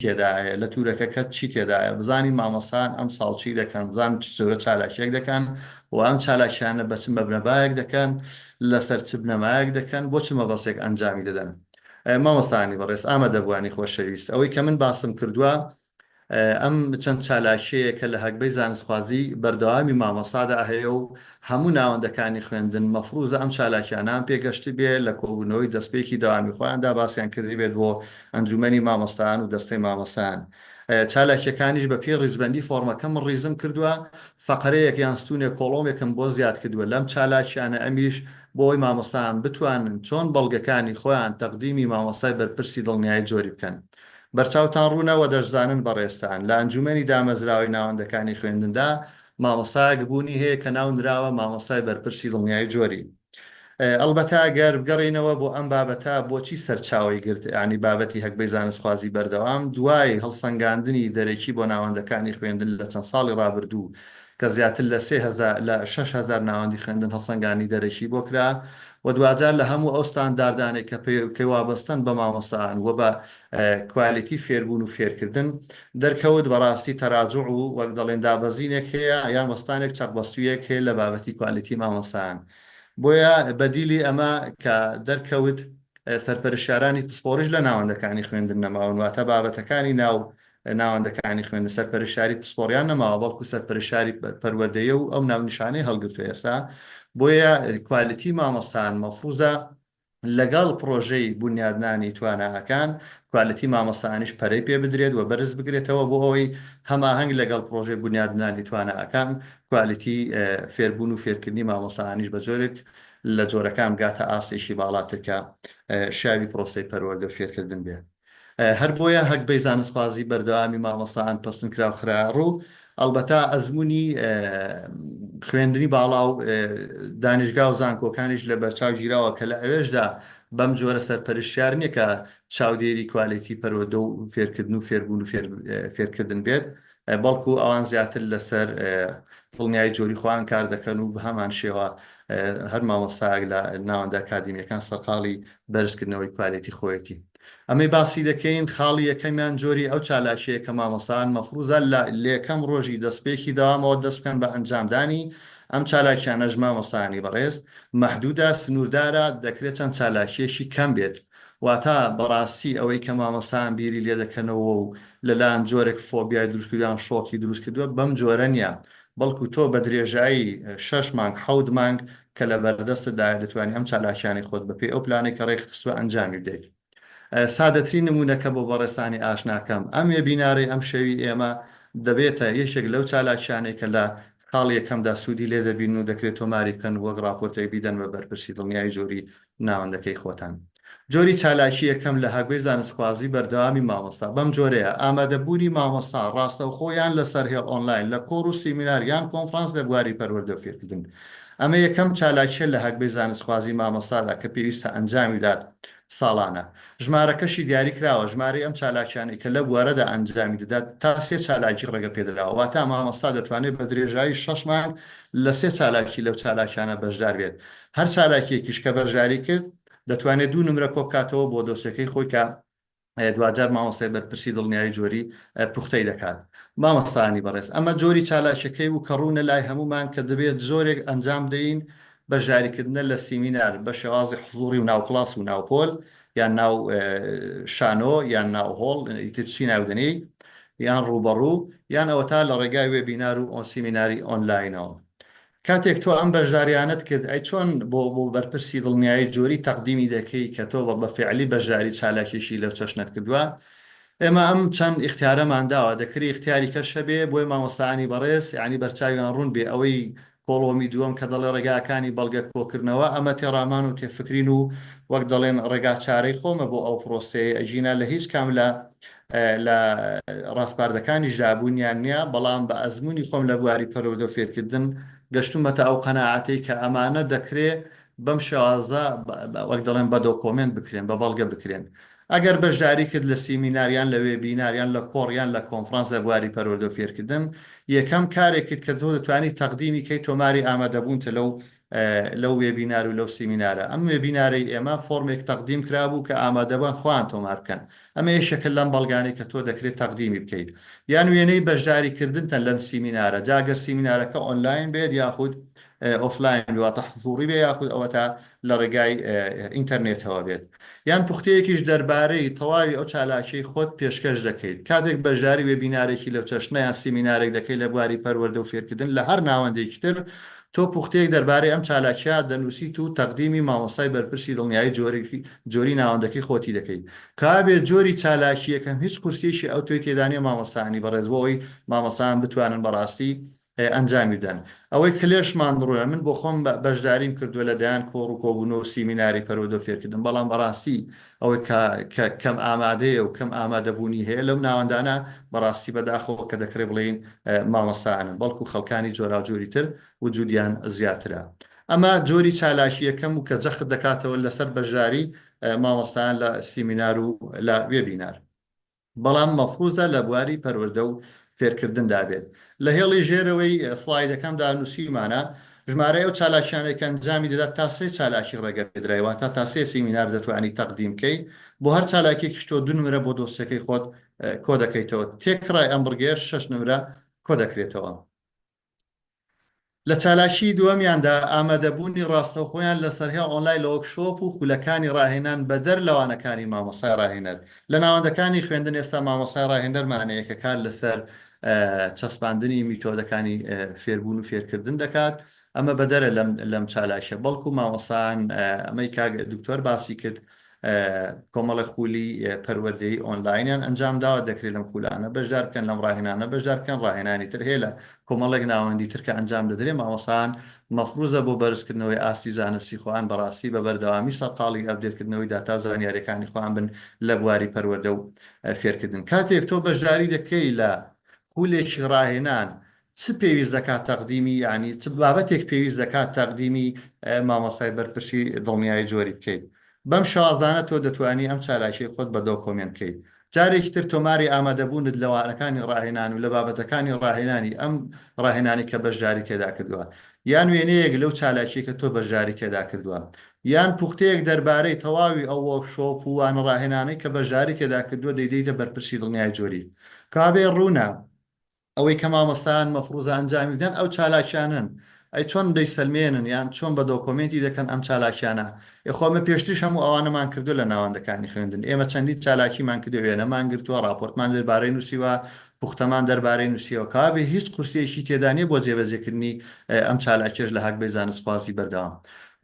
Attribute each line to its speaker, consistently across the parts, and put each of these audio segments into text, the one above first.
Speaker 1: تێدایە لە تورەکەکەت چی تێدایە بزانی مامۆستان ئەم ساڵ چی دەکەن بزان چ جۆرە چالاکیەک دەکەن و ئەم چالاکیانە بە چ مەبنەبایەک دەکەن لەسەر چ بنەمایەک دەکەن بۆ چ مەبەستێک ئەنجامی دەدەن. مامۆستانی بەڕێز ئامادەبوانی خۆشەویست ئەوەی کە من باسم کردووە ئەم چەند چالاکیەیە کە لە هەکبەی زانستخوازی بەردەوامی مامۆستادا هەیە و هەموو ناوەندەکانی خوێندن مەفروزە ئەم چالاکیانان پێگەشتی بێ لە کۆبوونەوەی دەستپێکی داوامی خۆیاندا باسییان کردی بێت بۆ ئەنجومەنی مامۆستایان و دەستەی مامۆستایان. چالاکیەکانیش بە پێی ڕیزبەندی فۆرمەکەم ڕیزم کردووە فەقرەیەک یان ستونێک کۆڵۆمێکم بۆ زیاد کردووە لەم چالاکیانە ئەمیش بۆی مامۆستایان بتوانن چۆن بەڵگەکانی خۆیان تەقدیمی مامۆستای بەرپرسی دڵنیایی جۆری بکەن. بەرچاوتان ڕوونەوە دەشزانن بەڕێستان لە ئەنجومەنی دامەزراوی ناوەندەکانی خوێندندا مامۆستایەک بوونی هەیە کە ناو نراوە مامۆستای بەرپرسی دڵنیایی جۆری. ئەلبەتە ئەگەر بگەڕینەوە بۆ ئەم بابەتە بۆچی سەرچاوی گرت ینی بابەتی هەکبەی زانستخوازی بەردەوام دوای هەڵسەنگاندنی دەرەکی بۆ ناوەندەکانی خوێندن لە چەند ساڵی ڕابردوو کە زیاتر لە 6,000 ناوەندی خوێندن هەڵسەنگانی دەرەکی بۆ کرا و دوجار لە هەموو ئەو ستانداردانێک کە وابەستن بە مامۆستایان و بە کوالیتی فێربوون و فێرکردن دەرکەوت بەڕاستی تەراجوع و وەک دەڵێن دابەزینێک هەیە یان وەستانێک چەقبەستویەک هەیە لە بابەتی کوالیتی مامۆستایان. بۆیە بەدیلی ئەمە کە دەرکەوت سەرپەرشتیارانی پسپۆڕیش لە ناوەندەکانی خوێندن نەماون واتە بابەتەکانی ناوەندەکانی خوێندن سەرپەرشتیاری پسپۆڕیان نەماوە بەڵکو سەرپەرشتیاری پەروەردەیە و ئەو ناونیشانەی هەڵگرتووە ئێستا بۆیە کوالیتی مامۆستایان مەفروزە لەگەڵ پرۆژەی بنیادنانی تواناکان کوالیتی مامۆستایانیش پەرەی پێ بدرێت و بەرز بگرێتەوە بۆ ئەوەی هەماهەنگ لەگەڵ پرۆژەی بنیادنانی تواناکان کوالیتی فێربوون و فێرکردنی مامۆستایانیش بە جۆرێک لە جۆرەکان گاتە ئاسێکی باڵاترکە شاوی پرۆسی پەروەردە و فێرکردن بێت. هەر بۆیە هەکبەی زانستخوازی بەردەوامی مامۆستایان پەسەند کرا و خراڕوو ئەلبەتە ئەزمموی خوێندنی باڵا و دانیشگا و زانکۆکانیش لە بەرچاو گیراوە کە لە ئەوێشدا بەم جۆرە سەرپەرشتیار نییە کە چاودێری کوالیتی پەروەردە و فێرکردن و فێربوون و فێرکردن بێت بەڵکو ئەوان زیاتر لەسەر دڵنیایی جۆری خۆیان کار دەکەن و بە هەمان شێوە هەر مامۆستایەک لە ناوەندە ئاکادیمیەکان سەرقاڵی بەرزکردنەوەی کوالیتی خۆیەتی. ئەمەی باسی دەکەین خاڵی یەکەمیان جۆری ئەو چالاکیەیە کە مامۆستایان مەفروزە لە یەکەم ڕۆژی دەستپێکی داوامەوە دەست بکەن بە ئەنجامدانی ئەم چالاکیانەش مامۆستایانی بەڕێز مەحدودە سنووردارە دەکرێت چەند چالاکیەشی کەم بێت واتە بەڕاستی ئەوەی کە مامۆستایان بیری لێ دەکەنەوە و لەلایەن جۆرێک فۆبیای دروستکردیان شۆکی دروست کردووە بەم جۆرە نییە بەڵکو تۆ بە درێژایی 6 مانگ 7 مانگ کە لە بەردەستدا دەتوانانی ئەم چالاکیانی خۆت بەپێ ئەو پلانێک کە ڕێکخستووە ئەنجامی بدەیت. سادەترین نمونونەکە بۆ بەڕێستانی ئاشناکەم ئەم وێبیناری ئەم شەوی ئێمە دەبێتە یەکێک لەو چالاکیانەی کە لە خاڵ یەکەمدا سوودی لێ دەبین و دەکرێت تۆماری بکەن وەک راپۆرتێک بیدەن بە بەرپرسی دڵنیایی جۆری ناوەندەکەی خۆتان. جۆری چالاکی یەکەم لە هەکبەی زانستخوازی بەردەوامی مامۆستا بەم جۆرەیە ئامادەبوونی مامۆستا ڕاستەوخۆیان لەسەر هێڵ ئۆنلاین لە کۆڕ و سیمیناریان کۆنفرانس لە بواری پەروەردە و فێرکردن. ئەمە یەکەم چالاکیە لە هەکبەی زانستخوازی مامۆستادا کە پێویستە ئەنجامی دات ساڵانە. ژمارەکەشی دیاری کراوە ژمارەی ئەم چالاکیانی کە لە بوارەدا ئەنجامی دەدات تا 3 چالاکی ڕێگە پێدراوە واتە مامۆستا دەتوانێت بە درێژایی 6 مانگ لە 3 چالاکی لەو چالاکیانە بەشدار بێت. هەر چالاکیەکیش کە بەشداری کرد دەتوانێت 2 نمرە کۆ بکاتەوە بۆ دۆسیەکەی خۆی کە دوجار مامۆستای بەرپرسی دڵنیایی جۆری پوختەی دەکات. مامۆستایانی بەڕێز ئەمە جۆری چالاکیەکەی و کە ڕوونە لای هەمومان کە دەبێت زۆرێک ئەنجام دەین بەشداریکردنە لە سیمینار بە شێوازی حزوری و ناوکلاس و ناوپۆل یان ناو شانۆ یان ناو هۆڵ ئیترچی ناودنی یان ڕوبەڕوو یان ئەوە تا لە ڕێگای وێبینار و سیمیناری ئۆنلاینەوە. کاتێک تۆ ئەم بەشداریانت کرد ئەی چۆن بۆ بەرپرسی دڵنیایی جۆری تەقدیمی دەکەی کە تۆ بە فعلی بەشداری چالاکیشی لەو چەشنت کردووە ئێمە ئەم چەند اختیارەمانداوە دەکری اختیاری کەشە بێ بۆی مامۆستایانی بەڕێز یعنی بەرچاویان ڕوون بێ ئەوەی کۆڵۆمی دووەم کە دەڵێ ڕێگاکانی بەڵگە کۆکردنەوە ئەمە تێڕامان و تێفکرین و وەک دەڵێن ڕێگا چارەی خۆمە بۆ ئەو پرۆسەیە ئەژینە لە هیچ کام لە ڕاستپاردەکانی ژابوونیان نییە بەڵام بە ئەزمموی خۆم لە بواری پەروەردە و فێرکردن گەشتومەتە ئەو قەناعەتەی کە ئەمانە دەکرێت بەم شێوازە وەک دەڵێن بە دۆکۆمنت بکرێن بە بەڵگە بکرێن. ئەگەر بەشداری کرد لە سیمیناریان لە وێبیناریان لە کۆڕیان لە کۆنفرانس لە بواری پەروەردە و فێرکردن یەکەم کارێکت کە تۆ دەتوانانی تەقدیمی کەی تۆماری ئامادەبوونتە لەو لەو وێبینار و لەو سیمینارە ئەم وێبینارەی ئێمە فۆرمێک تەقدیم کرابوو کە ئامادەبان خوان تۆمار بکەن ئەمە یەشەکە لەم بەڵگانەی کە تۆ دەکرێت تەقدیمی بکەیت یان وێنەی بەشداریکردنتەن لەم سیمینارە جاگە سیمینارەکە ئۆنلاین بێت یاخود ئۆفلاین واتە حضوری بێ یاخود ئەوە تا لە ڕێگای ئینتەرنێتەوە بێت یان پوختەیەکیش دەربارەی تەواوی ئەو چالاکیی خۆت پێشکەش دەکەیت کاتێک بەشداری وێبینارێکی لەو چەشنەیان سیمینارێک دەکەیت لە بواری پەروەردە و فێرکردن لە هەر ناوەندێکی تر تۆ پوختەیەک دەربارەی ئەم چالاکیە دەنووسیت و تەقدیمی مامۆستای بەرپرسی دڵنیایی جۆری ناوەندەکەی خۆتی دەکەیت کابێت جۆری چالاکیەکەم هیچ قورسێکی ئەو توی تێدانی مامۆستانی بەڕێزبەوەی مامۆستان بتوانن بەڕاستی ئەنجامی بدەن ئەوەی کلێشمان ڕوونە من بۆ خۆم بەشداریم کردووە لە دایان کۆڕ و کۆبوون و سیمیناری پەرۆدە فێرکردن بەڵام بەڕاستی ئەوەی کەم ئامادەیە و کەم ئامادەبوونی هەیە لەو ناوەندانە بەڕاستی بەداخەوە کە دەکرێت بڵێن مامۆستایانن بەڵکو خەڵکانی جۆراوجۆری تر وجودیان زیاترە ئەمە جۆری چالاکی یەکەم و کە جەخت دەکاتەوە لەسەر بەشداری مامۆستایان لە سیمینار و لە وێبینار بەڵام مەفروزە لە بواری پەروەردە و فێرکردندا بێت لە هێڵی ژێرەوەی سڵایدەکەمدا نووسیمانە ژمارە ئەو چالاکیانێک ئەنجامی دەدات تا سێ چالاکی ڕێگە پێدرایەوە تا سێ سیمینار دەتوانانی تەقدیم بکەی بۆ هەر چالاکێکیش تۆ 2 نمرە بۆ دۆستەکەی خۆت کۆ دەکەیتەوە تێکڕای ئەم بڕگەیە 6 نمرە کۆ دەکرێتەوە لە چالاکی دووەمیاندا ئامادەبوونی ڕاستەوخۆیان لە سەرهێڵ ئۆنلاین لە وەرکشۆپ و خولەکانی ڕاهێنان بەدەر لەوانەکانی مامۆستای ڕاهێنەر لە ناوەندەکانی خوێندن ئێستا مامۆستای ڕاهێنەرمانەیە کە کار لەسەر چەسپاندنی میتۆدەکانی فێربوون و فێرکردن دەکات ئەمە بەدەرە لەم چالاکیە بەڵکو مامۆستایان ئەمەی کاک دکتۆر باسی کرد کۆمەڵە خولی پەروەردەی ئۆنلاینیان ئەنجام داوە دەکرێت لەم خولانە بەشدار بکەن لەم ڕاهێنانە بەشدار بکەن ڕاهێنانی تر هەیە لە کۆمەڵێک ناوەندی ترکە ئەنجام دەدرێت مامۆستایان مەفروزە بۆ بەرزکردنەوەی ئاستی زانستی خۆیان بەڕاستی بە بەردەوامی سەرقاڵی ئەپدێتکردنەوەی داتا و زانیاریەکانی خۆیان بن لە بواری پەروەردە و فێرکردن کاتێک تۆ بەشداری دەکەی لە خولێکی ڕاهێنان چ پێویست دەکات تەقدیمی ینی چ بابەتێک پێویست دەکات تەقدیمی مامۆستای بەرپرسی دڵنیایی جۆری بکەیت بەم شازانە تۆ دەتوانی ئەم چالاکی خۆت بەدەو کۆمێن بکەیت جارێکی تر تۆماری ئامادەبوونت لەوانەکانی ڕاهێنان و لە بابەتەکانی ڕاهێنانی ئەم ڕاهێنانی کە بەشداری تێدا کردووە یان وێنەیەک لەو چالاکی کە تۆ بەشداری تێدا کردووە یان پوختەیەک دەربارەی تەواوی ئەو وەرکشۆپ و وانە ڕاهێنانەی کە بەشداری تێدا کردووە دەیدەیتە بەرپرسی دڵنیایی جۆری کابێ ڕوونە ئەوەی کە مامۆستایان مەفروزە ئەنجامی بدەن ئەو چالاکیانن ئەی چۆن دەیسەلمێنن یان چۆن بە دۆکۆمنتی دەکەن ئەم چالاکیانە ئێخۆمە پێشتیش هەموو ئەوانەمان کردو لە ناوەندەکانی خوێندن ئێمە چەندی چالاکیمان کردو وێنەمان گرتووە راپۆرتمان دەربارەی نووسیوە پوختەمان دەربارەی نووسیەوە کابێ هیچ قورسێکی تێدانێ بۆ جێبەجێکردنی ئەم چالاکێش لە هەکبەی زانستخوازی بەردەوام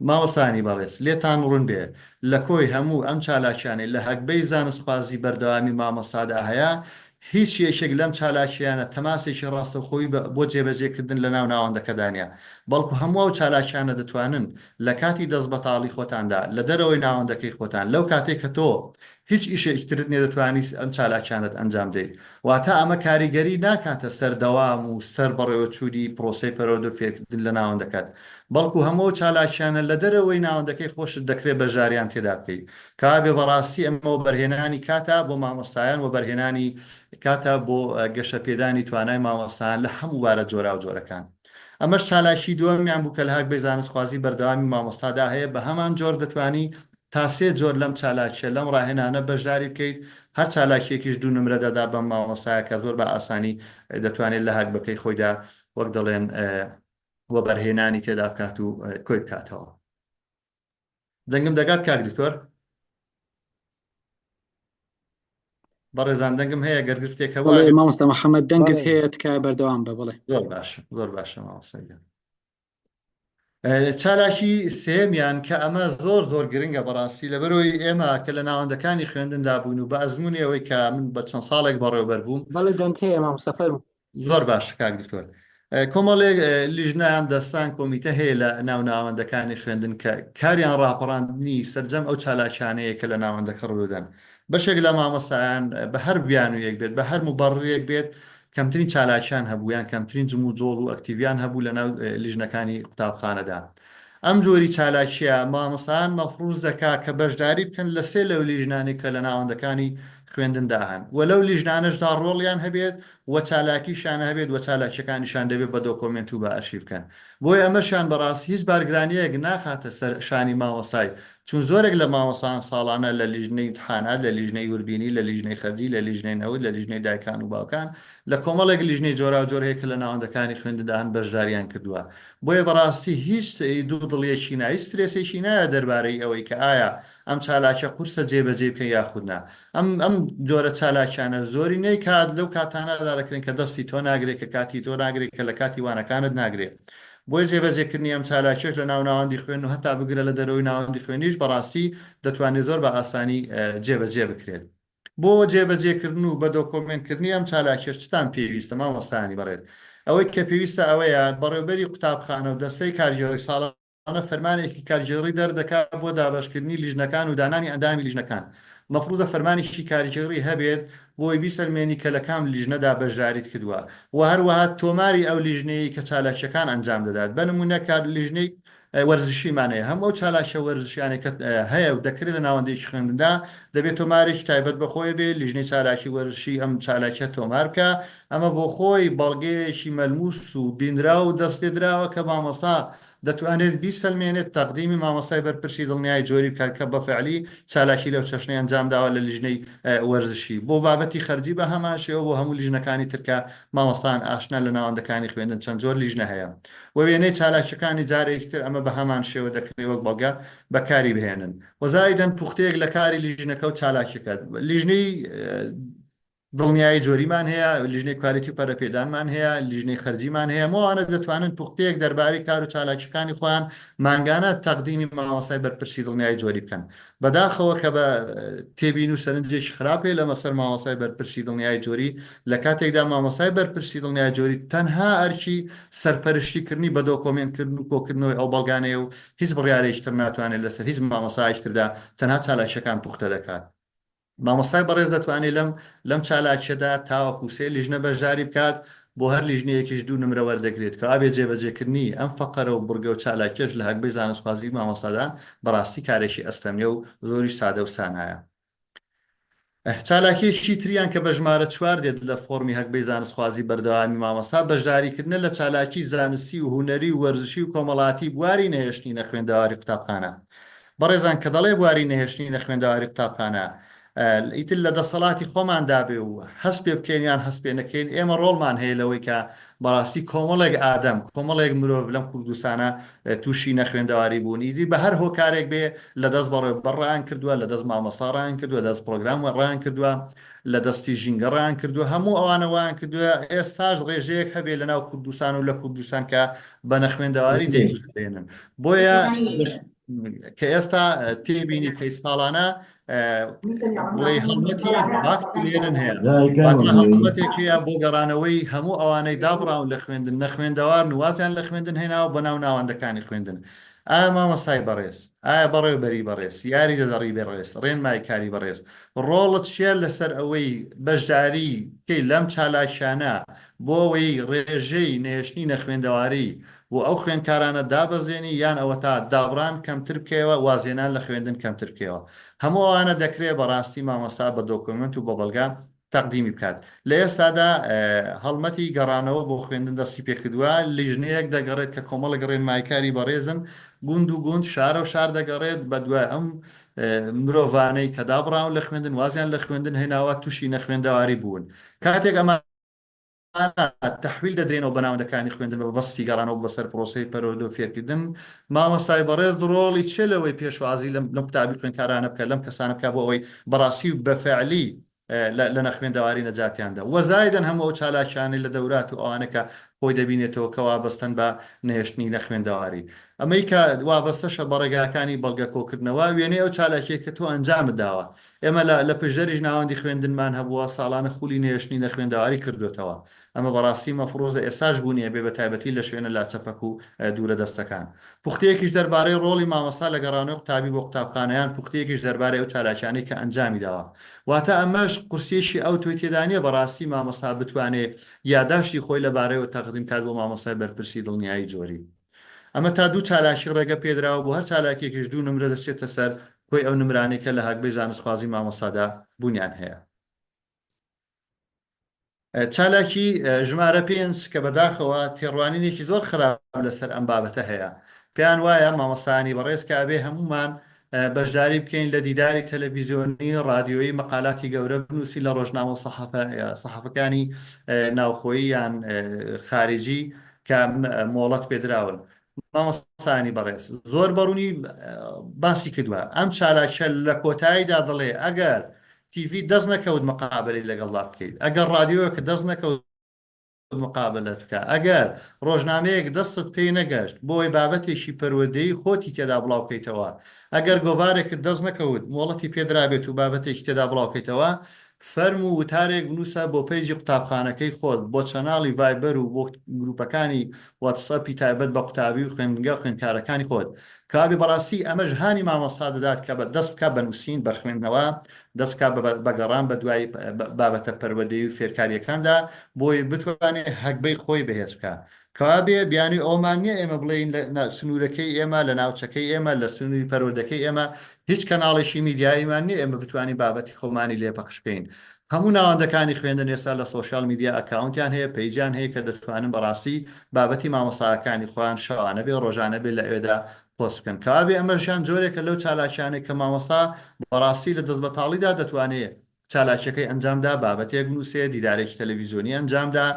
Speaker 1: مامۆستانی بەڕێز لێتان ڕوون بێ لە کۆی هەموو ئەم چالاکیانەی لە هەکبەی زانستخوازی بەردەوامی مامۆستادا هەیە هیچ یەکێک لەم چالاکیانە تەماسێکی ڕاستەخۆی بۆ جێبەجێکردن لە ناو ناوەندەکەدانە بەڵکو هەموو ئەو چالاکیانە دەتوانن لە کاتی دەست بەتاڵی خۆتاندا لە دەرەوەی ناوەندەکەی خۆتان لەو کاتێک کە تۆ هیچ ئیشێکترت نێ دەتوانی ئەم چالاکیانت ئەنجام دەیت واتە ئەمە کاریگەری ناکاتە سەردەوام و سەر بەڕێوەچووری پرۆسەی پەرۆدە فێرکردن لە ناوەندەکەت بەڵکو هەموو چالاکیانە لە دەرەوەی ناوەندەکەی خۆشت دەکرێت بە ژاریان تێدا بکەیت کابێ بەڕاستی ئەمە بەرهێنانی کاتە بۆ مامۆستایان و بەرهێنانی کاتە بۆ گەشە پێدانی توانای مامۆستایان لە هەموو وارە جۆرا و جۆرەکان ئەمەش چالاکی دووەمیان بوو کە لە هەکبەی زانستخوازی بەردەوامی مامۆستادا هەیە بە هەمان جۆر دەتوانی تا سێ جۆر لەم چالاکیە لەم ڕاهێنانە بەشداری بکەیت هەر چالاکیەکیش 2 نمرە دەدا بەم مامۆستایە کە زۆر بە ئاسانی دەتوانێت لە هەکبەکەی خۆیدا وەک دەڵێن وە بەرهێنانی تێدا بکات و کۆی بکاتەوە دەنگم دەگات کاک دکتۆر بەڕێزان دەنگم هەیە گەرگفتێک هەبوو
Speaker 2: مامۆستا محەممەد دەنگت هەیە تکای بەردەوام بە بڵێ
Speaker 1: زۆر باشە مامۆستای چالاکی سێمیان کە ئەمە زۆر گرنگە بەڕاستی لەبەرەوەی ئێمە کە لە ناوەندەکانی خوێندندا بوون و بە ئەزمموی ئەوەی کە من بە چەند ساڵێک بەڕێوەبەر بووم
Speaker 2: بەڵێ دەنگ هەیە مامۆستافەر
Speaker 1: زۆر باش کاک دکتۆر کۆمەڵێک لیژنیان دەستان کۆمیتە هەیە لە ناو ناوەندەکانی خوێندن کە کاریان ڕاپەڕاندنی سەرجەم ئەو چالاکیانەیە کە لە ناوەندەکە ڕوودەن بەشێک لە مامۆستایان بە هەر بیان و یەک بێت بە هەر مبەڕێک بێت کەمترین چالاکیان هەبوویان کەمترین جم و جۆڵ و ئەکتیڤیان هەبوو لە ناو لیژنەکانی قوتابخانەدا ئەم جۆری چالاکیە مامۆستایان مەفروز دەکا کە بەشداری بکەن لە سێ لەو لیژنانی کە لە ناوەندەکانی خوێندندا هەن و لەو لیژنانەشدا ڕۆڵیان هەبێت و چالاکیشان هەبێت و چالاکیەکانیشان دەبێت بە دۆکۆمنت و بە ئەرشیڤکەن بۆی ئەمەشان بەڕاستی هیچ بارگرانیەک ناخاتە سەر شانی مامۆستای چون زۆرێک لە مامۆسان ساڵانە لە لیژنەی امتحانات لە لیژنەی وربینی لە لیژنەی خەرجی لە لیژنەی نەوت لە لیژنەی دایکان و باوکان لە کۆمەڵێک لیژنەی جۆرا و جۆر هەیە کە لە ناوەندەکانی خوێندندا هەن بەشداریان کردووە بۆیە بەڕاستی هیچ دوو دڵیەکی نا هیچ سترێسێکی نایە دەربارەی ئەوەی کە ئایا ئەم چالاکیە قورسە جێبەجێ بکەن یاخودنا ئەم جۆرە چالاکیانە زۆری نەی کات لەو کاتانەدا دەکرێن کە دەستی تۆ ناگرێت کە کاتی تۆ ناگرێت کە لە کاتی وانەکانت ناگرێت بۆی جێبەجێکردنی ئەم چالاکیێک لە ناوەندی خوێن و هەتا بگرە لە دەرەوەی ناوەندی خوێنیش بەڕاستی دەتوانێت زۆر بە ئاسانی جێبەجێ بکرێت بۆ جێبەجێکردن و بە دۆکۆمنتکردنی ئەم چالاکیش چتان پێویستە مامۆستانی بەڕێت ئەوەی کە پێویستە ئەوەیە بەڕێوەبەری قوتابخانە و دەستەی کارژێڕی ساڵانە فەرمانێکی کارژێڕی دەردەکات بۆ دابەشکردنی لیژنەکان و دانانی ئەندامی لیژنەکان مەفروضە فەرمانێکی کارژێڕی هەبێت بۆی بیسەلمێنی کە لە کام لیژنەدا بەشداریت کردووە و هەروەها تۆماری ئەو لیژنەیە کە چالاکیەکان ئەنجام دەدات بە نمونە کار لیژنەی وەرزشیمانەیە هەموو چالاکیە وەرزشیانێک هەیە و دەکرێت لە ناوەندێکی خوێندندا دەبێت تۆمارێکی تایبەت بەخۆی بێ لیژنەی چالاکی وەرزشی ئەم چالاکیە تۆمار بکە ئەمە بۆ خۆی بەڵگەیەکی مەلموس و بینرا و دەستێدراوە کە مامۆستا دەتوانێت بیسەلمێنێت تەقدیمی مامۆستای بەرپرسی دڵنیای جۆری بکات کە بەفعلی چالاکی لەو چەشنەی ئەنجامداوە لە لیژنەی وەرزشی بۆ بابەتی خەرجی بە هەمان شێوە بۆ هەموو لیژنەکانی ترکە مامۆستان ئاشنا لە ناوەندەکانی خوێندن چەند جۆر لیژنە هەیە و وێنەی چالاکیەکانی جارێکتر ئەمە بە هەمان شێوە دەکرێت وەک بەڵگە بەکاری بهێنن وەزایدەن پوختەیەک لە کاری لیژنەکە و چالاکیەکەت لیژنەی دڵنیایی جۆریمان هەیە لیژنەی کوالیتی و پەرەپێدانمان هەیە لیژنەی خەرجیمان هەیە مەوانە دەتوانن پوختەیەک دەربارەی کار و چالاکیەکانی خۆیان مانگانە تەقدیمی مامۆستای بەرپرسی دڵنیایی جۆری بکەن بەداخەوە کە بە تێبین و سەرنجێکی خراپێ لە مەسەر مامۆستای بەرپرسی دڵنیایی جۆری لە کاتێکدا مامۆستای بەرپرسی دڵنیایی جۆری تەنها ئەرکی سەرپەرشتیکردنی بە دۆکۆمنتکردن و کۆکردنەوەی ئەو بەڵگانەیە و هیچ بڕیارێکتر ناتوانێت لەسەر هیچ مامۆستایشتردا تەنها چالاکیەکان پوختە دەکات مامۆستای بەڕێز دەتوانێت لەم چالاکیەدا تاوەکو سێ لیژنە بەشداری بکات بۆ هەر لیژنەیەکیش دوو نمرە وەردەگرێت کە ئابێ جێبەجێکردنی ئەم فەقەرە و بورگە و چالاکیەش لە هەکبەی زانستخوازی مامۆستادا بەڕاستی کارێکی ئەستەمیە و زۆری سادە و سانایە چالاکیەکی تریان کە بە ژمارە 4 دێت لە فۆرمی هەکبەی زانستخوازی بەردەوامی مامۆستا بەشداریکردنە لە چالاکی زانستی و هونەری و وەرزشی و کۆمەڵاتی بواری نەهێشتنی نەخوێندەواری قوتابخانە بەڕێزان کە دەڵێ بواری نەهێشتنی نەخوێندەواری قوتابخانە ئیتر لە دەسەڵاتی خۆماندابێ و هەست پێ بکەینیان هەست پێ نەکەین ئێمە ڕۆڵمان هەیە لەوەی کە بەڕاستی کۆمەڵێک ئادەم کۆمەڵێک مرۆڤ لەم کوردستانە تووشی نەخوێندەواری بوون ئیدی بە هەر هۆکارێک بێ لە دەست بەڕێوەبەر کردووە لە دەست مامۆستا ڕیان کردووە دەست پرۆگرام ڕیان کردووە لە دەستی ژینگە ڕیان کردووە هەموو ئەوانە وایان کردووە ئێستاش ڕێژەیەک هەبێ لە ناو کوردستان و لە کوردستان کە بە نەخوێندەواری دەیبێنن بۆیە کە ئێستا تێبینی کەی ساڵانە بڵێ هەڵمەتی باکتێنن هەیە هەڵمەتێکیە بۆ گەڕانەوەی هەموو ئەوانەی دابڕاون لە خوێندن نەخوێندەوار نوازیان لە خوێندن هێناوە بە ناو ناوەندەکانی خوێندن ئایا مامۆستای بەڕێز ئایا بەڕێوەبەری بەڕێز یاری دەدەڕی بەڕێز ڕێنمای کاری بەڕێز ڕۆڵت چیە لەسەر ئەوەی بەشداری کەی لەم چالاکیانە بۆ ئەوەی ڕێژەی نێشتنی نەخوێندەواری بۆ ئەو خوێندکارانە دابەزێنی یان ئەوە تا دابڕان کەمتر بکەوە وازێنان لە خوێندن کەمتر بکەوە هەموو ئەوانە دەکرێت بەڕاستی مامۆستا بە دۆکۆمنت و بە بەڵگا تەقدیمی بکات لە ئێستادا هەڵمەتی گەڕانەوە بۆ خوێندن دەستی پێکردووە لیژنەیەک دەگەڕێت کە کۆمەڵە ڕێنمایکاری بەڕێزن گوند و گوند شارە و شار دەگەڕێت بە دوای ئەم مرۆڤانەی کە دابڕاون لە خوێندن وازیان لە خوێندن هێناوە تووشی نەخوێندەواری بوون کاتێک ئەمە تحویل دەدرێنەوە بەناوەندەکانی خوێندن بە بەستی گەڕانەوە بەسەر پرۆسی پەرۆدە و فێرکردن مامۆستای بەڕێز ڕۆڵی چێ لەوەی پێشوازی لەم قوتابی خوێندکارانە بکە لەم کەسانە بکە بۆ ئەوەی بەڕاستی و بەفعلی لە نەخوێندەواری نەجاتیاندا وەزایدەن هەموو ئەو چالاکیانەی لە دەورات و ئەوانەکە خۆی دەبینێتەوە کە وابەستن بە نهێشتنی نەخوێندەواری ئەمەی کە وابەستەشە بە ڕێگاکانی بەڵگە کۆکردنەوە وێنەی ئەو چالاکیە کە تۆ ئەنجامت داوە ئێمە لە پژدەریش ناوەندی خوێندنمان هەبووە ساڵانە خولی نهێشتنی نەخوێندەواری کردوێتەوە ئەمە بەڕاستی مەفرۆزە ئێساش بوونیە بێ بە تایبەتی لە شوێنە لاچەپەک و دوورە دەستەکان پوختەیەکیش دەربارەی ڕۆڵی مامۆستا لە گەڕانەوە قوتابی بۆ قوتابخانەیان پوختەیەکیش دەربارەی ئەو چالاکیانەی کە ئەنجامی داوە واتە ئەمەش قورسێکی ئەو توی تێدانیە بەڕاستی مامۆستا بتوانێت یاداشتی خۆی لەبارەیەوە تەقدیم کات بۆ مامۆستای بەرپرسی دڵنیایی جۆری ئەمە تا دوو چالاکی ڕێگە پێدراوە بۆ هەر چالاکێکیش دوو نمرە دەچێتە سەر کۆی ئەو نمرانێکە لە هەکبەی زانستخوازی مامۆستادا بوونیان هەیە چالاکی ژمارە پێنج کە بەداخەوە تێڕوانینێکی زۆر خراپ لەسەر ئەم بابەتە هەیە. پێیان وایە مامەسانی بەڕێز کە ئەبێ هەمومان بەشداری بکەین لە دیداری تەلەڤیزیۆنی ڕادیۆیی مەقالاتی گەورە بنووسی لە ڕۆژنامە و سەحەفەکانی ناوخۆیی یان خارجی کە مۆڵەت پێدراون. مامەسانی بەڕێز زۆر بەڕوونی باسی کردووە ئەم چالاکیە لە کۆتاییدا دەڵێ ئەگەر تیڤی دەست نەکەوت مقابلەی لەگەڵا بکەیت، ئەگەر ڕادیۆکە دەست نەکەوت مقابلت بکە، ئەگەر ڕۆژنامەیەک دەستت پێی نەگەشت بۆی بابەتێکی پەروەردەیی خۆتی تێدا بڵاوکەیتەوە، ئەگەر گۆڤارێکت دەست نەکەوت مۆڵەتی پێدرابێت و بابەتێکی تێدا بڵاوکەیتەوە، فەرم و وتارێک بنووسە بۆ پێیجی قوتابخانەکەی خۆت، بۆ چەناڵی ڤایبەر و بۆ گروپەکانی واتسەپی تایبەت بە قوتابی و خوێندنگە و خوێندکارەکانی خۆت. کابی بەڕاستی ئەمەش هانی مامۆستا دەدات کە دەست بکە بە نووسین بە خوێندنەوە، دەست بکە بەگەڕان بە دوای بابەتە پەروەردەیی و فێرکاریەکاندا بۆی بتوانێت هەکبەی خۆی بەهێز بکە. کابێ بیانی ئەومان نییە ئێمە بڵێن لە سنوورەکەی ئێمە لە ناوچەکەی ئێمە لە سنووری پەروەردەکەی ئێمە هیچ کەناڵێکی میدیاییمان نییە ئێمە بتوانین بابەتی خۆمانی لێ پەخش بکەین. هەموو ناوەندەکانی خوێندن ئێستا لە سۆشیال میدیا ئەکاونتیان هەیە، پەیجیان هەیە کە دەتوانن بەڕاستی بابەتی مامۆستاکانی خۆیان شەوانە بێ ڕۆژانە بێ لە ئێوێدا پۆست بکەن. کابێ ئەمەژیان جۆرێکە لەو چالاکیانێک کە مامۆستا بەڕاستی لە دەست بەتاڵیدا دەتوانێت چالاکیەکەی ئەنجامدا، بابەتێک نووسێ، دیدارێکی تەلەڤیزیۆنی ئەنجامدا،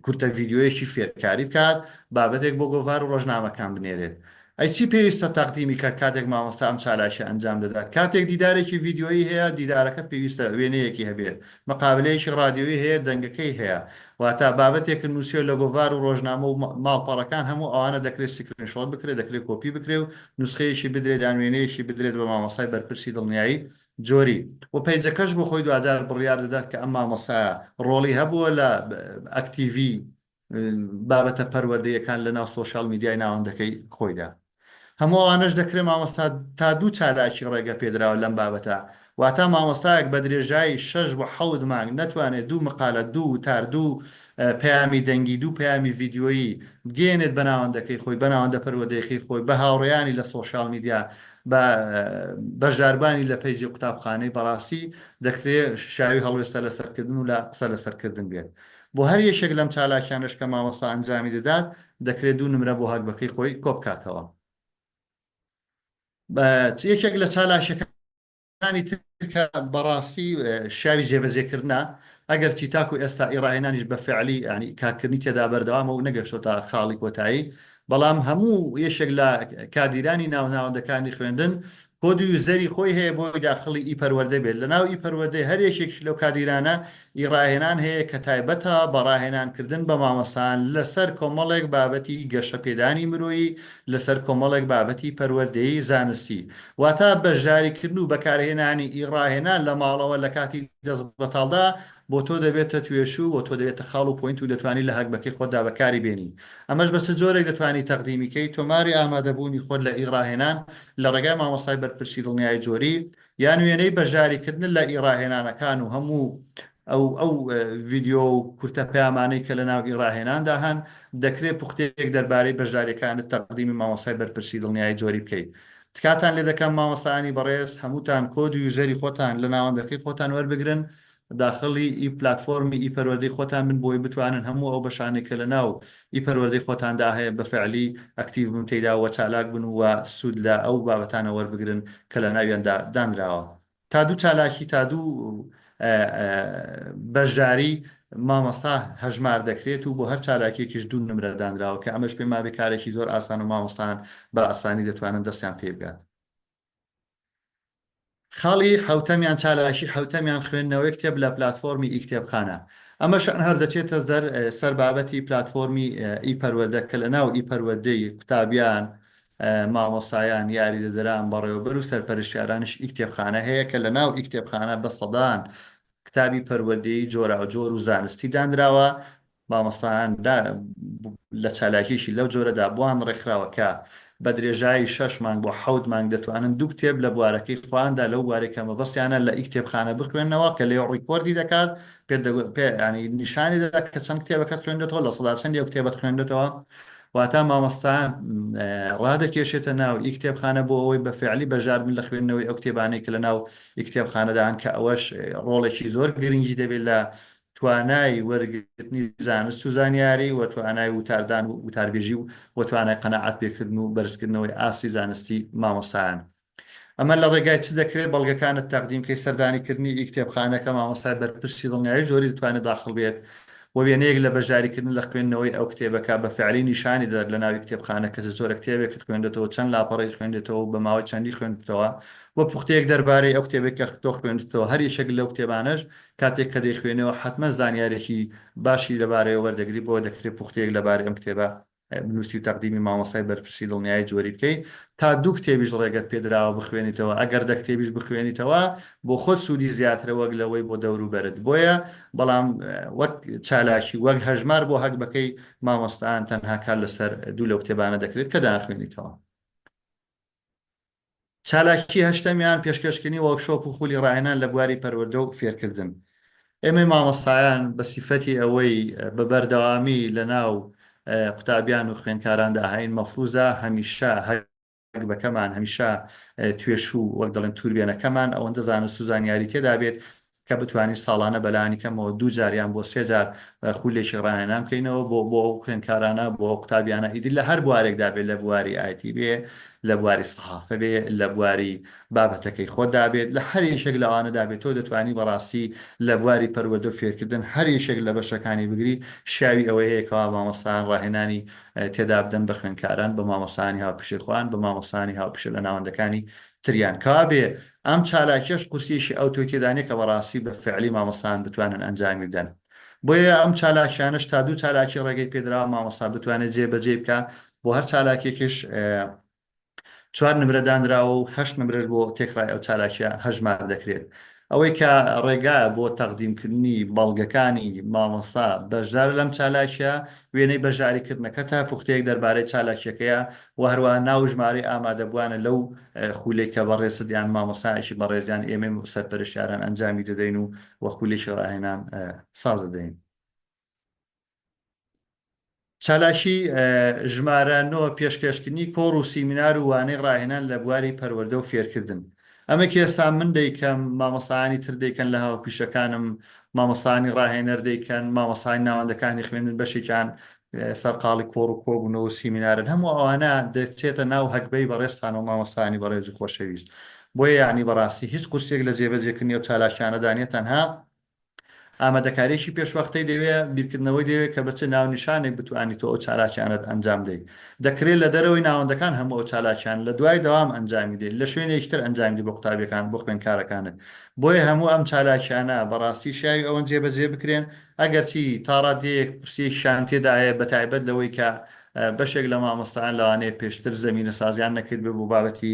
Speaker 1: کورتە ڤیددیۆیەکی فێرکاری بکات، بابەتێک بۆ گۆڤار و ڕۆژنامەکان بنێرێت. ئەی چی پێویستە تەقدیمی کات کاتێک مامۆستا ئەم چالاکی ئەنجام دەدات؟ کاتێک دیدارێکی ڤیددیۆیی هەیە، دیدارەکە پێویستە وێنەیەکی هەبێت، مقابلەیەکی ڕادیۆیی هەیە، دەنگەکەی هەیە، واتە بابەتێک نووسێ لە گۆڤار و ڕۆژنامە و ماڵپەڕەکان هەموو ئەوانە دەکرێت سکرینشۆت بکرێت، دەکرێت کۆپی بکرێ و نوسخەیەکی بدرێت، یان وێنەیەکی بدرێت بە مامۆستای بەرپرسی دڵنیایی جۆری. و پەیجەکەش بۆ خۆی دوجار بڕیار دەدات کە ئەم مامۆستایە ڕۆڵی هەبووە لە ئەکتیڤی بابەتە پەروەردەیەکان لە ناو سۆشیال میدیای ناوەندەکەی خۆیدا. هەموو ئەوانەش دەکرێت مامۆستا تا دوو چالاکی ڕێگە پێدراوە لەم بابەتە، واتە مامۆستایەک بە درێژایی 6 بۆ 7 مانگ نەتوانێت دوو مقالە، دوو تار، دوو پەیامی دەنگی، دوو پەیامی ڤیددیۆیی بگێنێت بە ناوەندەکەی خۆی، بە ناوەندە پەروەردەیەکەی خۆی، بە هاوڕێیانی لە سۆشیال میدیا، بە بەشداربانی لە پەیجی قوتابخانەی بەڕاستی دەکرێت شاوی هەڵوێستە لەسەرکردن و لە قسە لەسەرکردن بێت. بۆ هەر یەکێک لەم چالاکیانش کە مامۆستا ئەنجامی دەدات دەکرێت دوو نمرە بۆ هەکبەکەی خۆی کۆ بکاتەوە. یەکێک لە چالاکیەکانی ترکە بەڕاستی شاوی جێبەجێکردنا، ئەگەر چی تاکو ئێستا ئیڕاهێنانیش بە فعلی ینی کارکردنی تێدا بەردەوامە و نەگەشتۆ تا خاڵی کۆتایی، بەڵام هەموو یەشێک لە کادیرانی ناوناوەندەکانی خوێندن کۆدی یوزەری خۆی هەیە بۆی داخڵی ئیپەروەردە بێت. لە ناو ئیپەروەردەی هەر یەکێک لەو کادیرانە ئیڕاهێنان هەیە کە تایبەتە بەڕاهێنانکردن بە مامۆستایان لەسەر کۆمەڵێک بابەتی گەشە پێدانی مرۆیی، لەسەر کۆمەڵێک بابەتی پەروەردەیی زانستی، واتە بەشداریکردن و بەکارهێنانی ئیڕاهێنان لە ماڵەوە لە کاتی دەست بەتاڵدا بۆ تۆ دەبێتە توێشوو، بۆ تۆ دەبێتە خاڵ و پۆینت و دەتوانانی لە هەکبەکەی خۆتدا بەکاری بێنی. ئەمەش بەس جۆرێک دەتوانانی تەقدیمیکەی تۆماری ئامادەبوونی خۆت لە ئیڕاهێنان لە ڕێگای مامۆستای بەرپرسی دڵنیایی جۆری، یان وێنەی بەشداریکردن لە ئیڕاهێنانەکان و هەموو ئەو ڤیددیۆ و کورتە پەیامانەی کە لە ناو ئیڕاهێناندا هەن دەکرێت پوختەیەک دەربارەی بەشداریەکانت تەقدیمی مامۆستای بەرپرسی دڵنیایی جۆری بکەیت. تکاتان لێ دەکەم مامۆستایانی بەڕێز هەمووتان کۆد و یوزەری خۆتان لە ناوەندەکەی خۆتان وەربگرن، داخڵی ئیپلاتفۆرمی ئیپەروەردەی خۆتان من بۆی بتوانن هەموو ئەو بەشانێک کە لە ناو ئیپەروەردەی خۆتاندا هەیە بە فعلی ئەکتیڤ بن تێیدا وە چالاک بن وە سوود لە ئەو بابەتانە وەربگرن کە لە ناویاندا دانراوە. تا دوو چالاکی، تا دوو بەشداری مامۆستا هەژمار دەکرێت و بۆ هەر چالاکیێکیش دوو نمرە دانراوە کە ئەمەش پێم وابێ کارێکی زۆر ئاسان و مامۆستایان بە ئاسانی دەتوانن دەستیان پێ بگات. خاڵی حوتەمیان چالاکی حوتەمیان خوێندنەوەی کتێب لە پلاتفۆرمی ئیکتێبخانە. ئەمە شەن هەر دەچێتە سەر بابەتی پلاتفۆرمی ئیپەروەردە کە لە ناو ئیپەروەردەی قوتابیان، مامۆستایان، یاری دەدەران، بەڕێوەبەر و سەرپەرشتیارانش ئیکتێبخانە هەیە کە لە ناو ئیکتێبخانە بە سەدان کتابی پەروەردەیی جۆراوجۆر و زانستی دانراوە. مامۆستایان لە چالاکیشی لەو جۆرەدا بوان ڕێکخراوە کە بە درێژایی 6 مانگ بۆ 7 مانگ دەتوانن دوو کتێب لە بوارەکەی خۆیاندا لەو بوارێکە مەبەستیانە لە ئیکتێبخانە بخوێنەوە کە لێ ڕیکۆردی دەکات، ینی نیشانی دەدات کە چەند کتێبەکەت خوێندێتەوە، لە سەدا چەندی ئەو کتێبەت خوێندێتەوە. واتە مامۆستایان ڕادەکێشێتە ناو ئیکتێبخانە بۆ ئەوەی بە فعلی بەژار بن لە خوێندنەوەی ئەو کتێبانەی کە لە ناو ئیکتێبخانەدان کە ئەوەش ڕۆڵێکی زۆر گرنگی دەبێت لە توانای وەرگرتنی زانست و زانیاری و توانای وتاردان و وتاربێژی و توانای قەنەعەت پێکردن و بەرزکردنەوەی ئاستی زانستی مامۆستایان. ئەمە لە ڕێگای چ دەکرێت بەڵگەکانت تەقدیمکەی سەردانیکردنی کتێبخانەکە مامۆستای بەرپرسی دڵنیایی زۆری دەتوانێت داخڵ بێت و وێنەیەک لە بەژاریکردن لە خوێندنەوەی ئەو کتێبەکە بە فعلی نیشانی دەدات لە ناوی کتێبخانە کە زۆرە کتێبێکت خوێندێتەوە چەند لاپەڕی خوێندێتەوە بە ماوەی چەندی خوێندێتەوە وە پوختەیەک دەربارەی ئەو کتێبێک کە تۆ خوێندێتەوە هەر یەکێک لەو کتێبانەش کاتێک کە دەیخوێنەوە حتممە زانیارێکی باشی لەبارەیە وەردەگری بۆ دەکرێت پوختەیەک لەبارەی ئەم کتێبە بنووسی و تەقدیمی مامۆستای بەرپرسی دڵنیایی جۆری بکەی تا دوو کتێبیش ڕێگەت پێدراوە بخوێنیتەوە ئەگەر دە کتێبیش بخوێنیتەوە بۆ خۆت سوودی زیاترە وەک لەوەی بۆ دەوروبەرت بۆیە بەڵام وەک چالاکی وەک هەژمار بۆ هەک بەکەی مامۆستایان تەنها کار لەسەر دوو لەو کتێبانە دەکرێت کە داخوێنیتەوە. چالاکی هەشتەمیان پێشکەشکردنی وەرکشۆپ و خولی ڕاهێنان لە بواری پەروەردە و فێرکردن. ئێمە مامۆستایان بە سیفەتی ئەوەی بە بەردەوامی لە ناو قوتابیان و خوێندکاراندا هەین مەفروزە هەمیشە بەکەمان هەمیشە توێش و وەک دەڵێن توربێنەکەمان ئەوەندە زانست و زانیاری تێدا بێت کە بتوانین ساڵانە بەلانی کەمەوە دوو جاریان بۆ سێ جار خولێکی ڕاهێنان بکەینەوە بۆ خوێندکارانە بۆ قوتابیانە ئیدی لە هەر بوارێکدا بێت لە بواری ئایتی بێ لە بواری سەحافە بێ لە بواری بابەتەکەی خۆدا بێت لە هەر یەشێک لەوانەدا بێت تۆ دەتوانی بەڕاستی لە بواری پەروەردە و فێرکردن هەر یەشێک لە بەشەکانی بگری شاوی ئەوەی هەیەکەوە مامۆستایان ڕاهێنانی تێدا بدەن بە خوێندکاران بە مامۆستانی هاوپشێخوان بە مامۆستانی هاوپشە لە ناوەندەکانی تریان کابێ ئەم چالاکیش قورسیشی ئەو تۆی تێدانێت کە بەڕاستی بە فعلی مامۆستایان بتوانن ئەنجامی بدەن. بۆیە ئەم چالاکیانش تا دوو چالاکی ڕێگەی پێدراوە مامۆستا بتوانێت جێبەجێ بکە بۆ هەر چالاکێکیش 4 نمرەدانراوە و 8 نمرەش بۆ تێکڕای ئەو چالاکیە هەژمار دەکرێت. ئەوەی کە ڕێگایە بۆ تەقدیمکردنی بەڵگەکانی مامۆستا بەشدار لەم چالاکیە وێنەی بەژاریکردنەکە تا پوختەیەک دەربارەی چالاکیەکەیە و هەروە ناو ژمارەی ئامادەبوانە لەو خولێک کە بەڕێست یان مامۆستایشی بەڕێزیان ئێمە سەرپەرشتیاران ئەنجامی دەدەین و وە خولێکی ڕاهێنان ساز دەدەین. چالاکی ژمارەنەوە پێشکەشکردنی کۆڕ و سیمینار و وانەی ڕاهێنان لە بواری پەروەردە و فێرکردن. ئەمە کە ئێستا من دەیکەم مامۆستایانی تر دەیکەن لە هاوپیشەکانم مامۆستانی ڕاهێنەر دەیکەن مامۆستای ناوەندەکانی خوێندن بەشێکیان سەرقاڵی کۆڕ و کۆبوونەوە و سیمینارن هەموو ئەوانە دەچێتە ناو هەکبەی بەڕێستان و مامۆستانی بەڕێز و خۆشەویست. بۆیە یعنی بەڕاستی هیچ قورسێک لە جێبەجێکردنی ئەو چالاکیانەدانێت تەنها ئامادەکارێکی پێشوەختەی دەوێت بیرکردنەوەی دەوێت کە بچە ناونیشانێک بتوانیت ئەو چالاکیانت ئەنجام دەیت. دەکرێت لە دەرەوەی ناوەندەکان هەموو ئەو چالاکیان لە دوای دەوام ئەنجامی دێت لە شوێنێکتر ئەنجامی بۆ قوتابیەکان بۆ خوێندکارەکانت. بۆیە هەموو ئەم چالاکیانە بەڕاستی شاوی ئەوەن جێبەجێ بکرێن ئەگەرچی تاڕادەیەک پرسی شان تێدایە بەتایبەت لەوەی کە بەشێک لە مامۆستایان لەوانەیە پێشتر زەمینە سازیان نەکرد بۆ بابەتی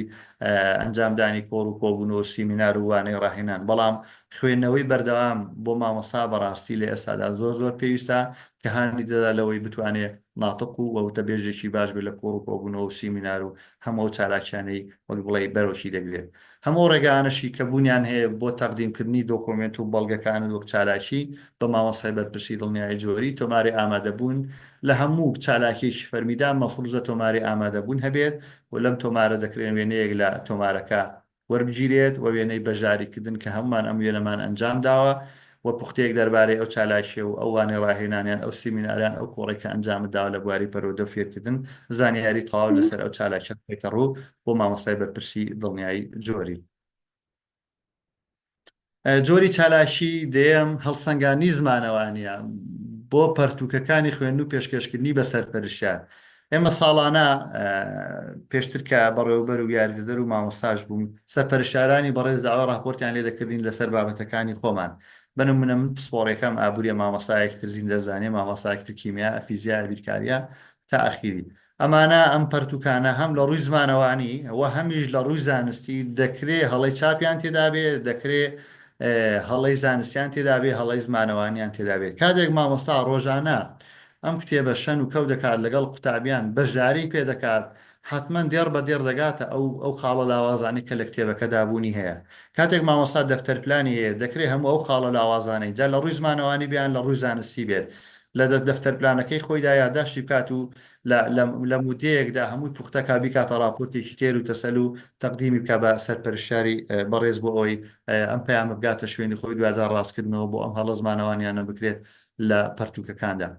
Speaker 1: ئەنجامدانی کۆڕ و کۆبوونەوە سیمینار و وانەی ڕاهێنان بەڵام خوێندنەوەی بەردەوام بۆ مامۆستا بەڕاستی لە ئێستادا زۆر پێویستە کە هانی دەدا لەوەی بتوانێت ناتق و وەوتە بێژێکی باش بێت لە کۆڕ و کۆبوونەوە و سیمینار و هەموو چالاکیانەی وەک بڵێ بەرەوشی دەگرێت. هەموو ڕێگانشی کە بوونیان هەیە بۆ تەقدیمکردنی دۆکۆمنت و بەڵگەکان و وەک چالاکی بە مامۆستای بەرپرسی دڵنیایی جۆری تۆماری ئامادەبوون لە هەموو چالاکیێکی فەرمیدا مەفروزە تۆماری ئامادەبوون هەبێت و لەم تۆمارە دەکرێن وێنەیەک لە تۆمارەکە وەربگیرێت و وێنەی بەژاریکردن کە هەمومان ئەم وێنەمان ئەنجام داوە و پوختەیەک دەربارەی ئەو چالاکیە و ئەوانەی ڕاهێنانیان ئەو سیمیناریان ئەو کۆڕێکە ئەنجامت داوە لە بواری پەروەردە و فێرکردن زانیاری تەواو لەسەر ئەو چالاکیە بێتە ڕوو بۆ مامۆستای بەرپرسی دڵنیایی جۆری. جۆری چالاکی دێم هەڵسەنگانی زمانەوانیە بۆ پەرتووکەکانی خوێندن و پێشکەشکردنی بە سەرپەرشتیار. ئێمە ساڵانە پێشتر کە بەڕێوەبەر و یاریدەدەر و مامۆستاژ بووم سەرپەرشتیارانی بەڕێز داوا راپۆرتیان لێ دەکردین لەسەر بابەتەکانی خۆمان. بنمونە من پسپۆڕەکەم ئابوووریە مامۆستایەکتر زیندەزانێ مامۆستایەکتر کیمیا فیزیا بیرکاریە تا ئەخیری. ئەمانە ئەم پەرتوکانە هەم لە ڕووی زمانەوانی ئەوە هەمیش لە ڕووی زانستی دەکرێت هەڵی چاپیان تێدا بێت دەکرێت هەڵی زانستیان تێدا بێ هەڵی زمانەوانیان تێدا بێت. کاتێک مامۆستا ڕۆژانە ئەم کتێبە شەن و کەوت دەکات لەگەڵ قوتابیان بەشداری پێ دەکات حتمما دێڕ بە دێر دەگاتە ئەو خاڵە لاوازانی کە لە کتێبەکە دابوونی هەیە. کاتێک مامۆستا دەفتەرپلانی هەیە دەکرێت هەموو ئەو خاڵە لاوازانەی جا لە ڕووی زمانەوانی بیان لە ڕووی زانستی بێت لە دەفتەر پلانەکەی خۆیدا یادداشتی بکات و لە مودەیەکدا هەمووی پوختەکە بیکاتە راپۆرتێکی تێر و تەسەل و تەقدیمی بکە بە سەرپەرشتیاری بەڕێز بۆ ئەوەی ئەم پەیامە بگاتە شوێنی خۆی دوازار ڕاستکردنەوە بۆ ئەم هەڵە زمانەوانیانە بکرێت لە پەرتوکەکاندا.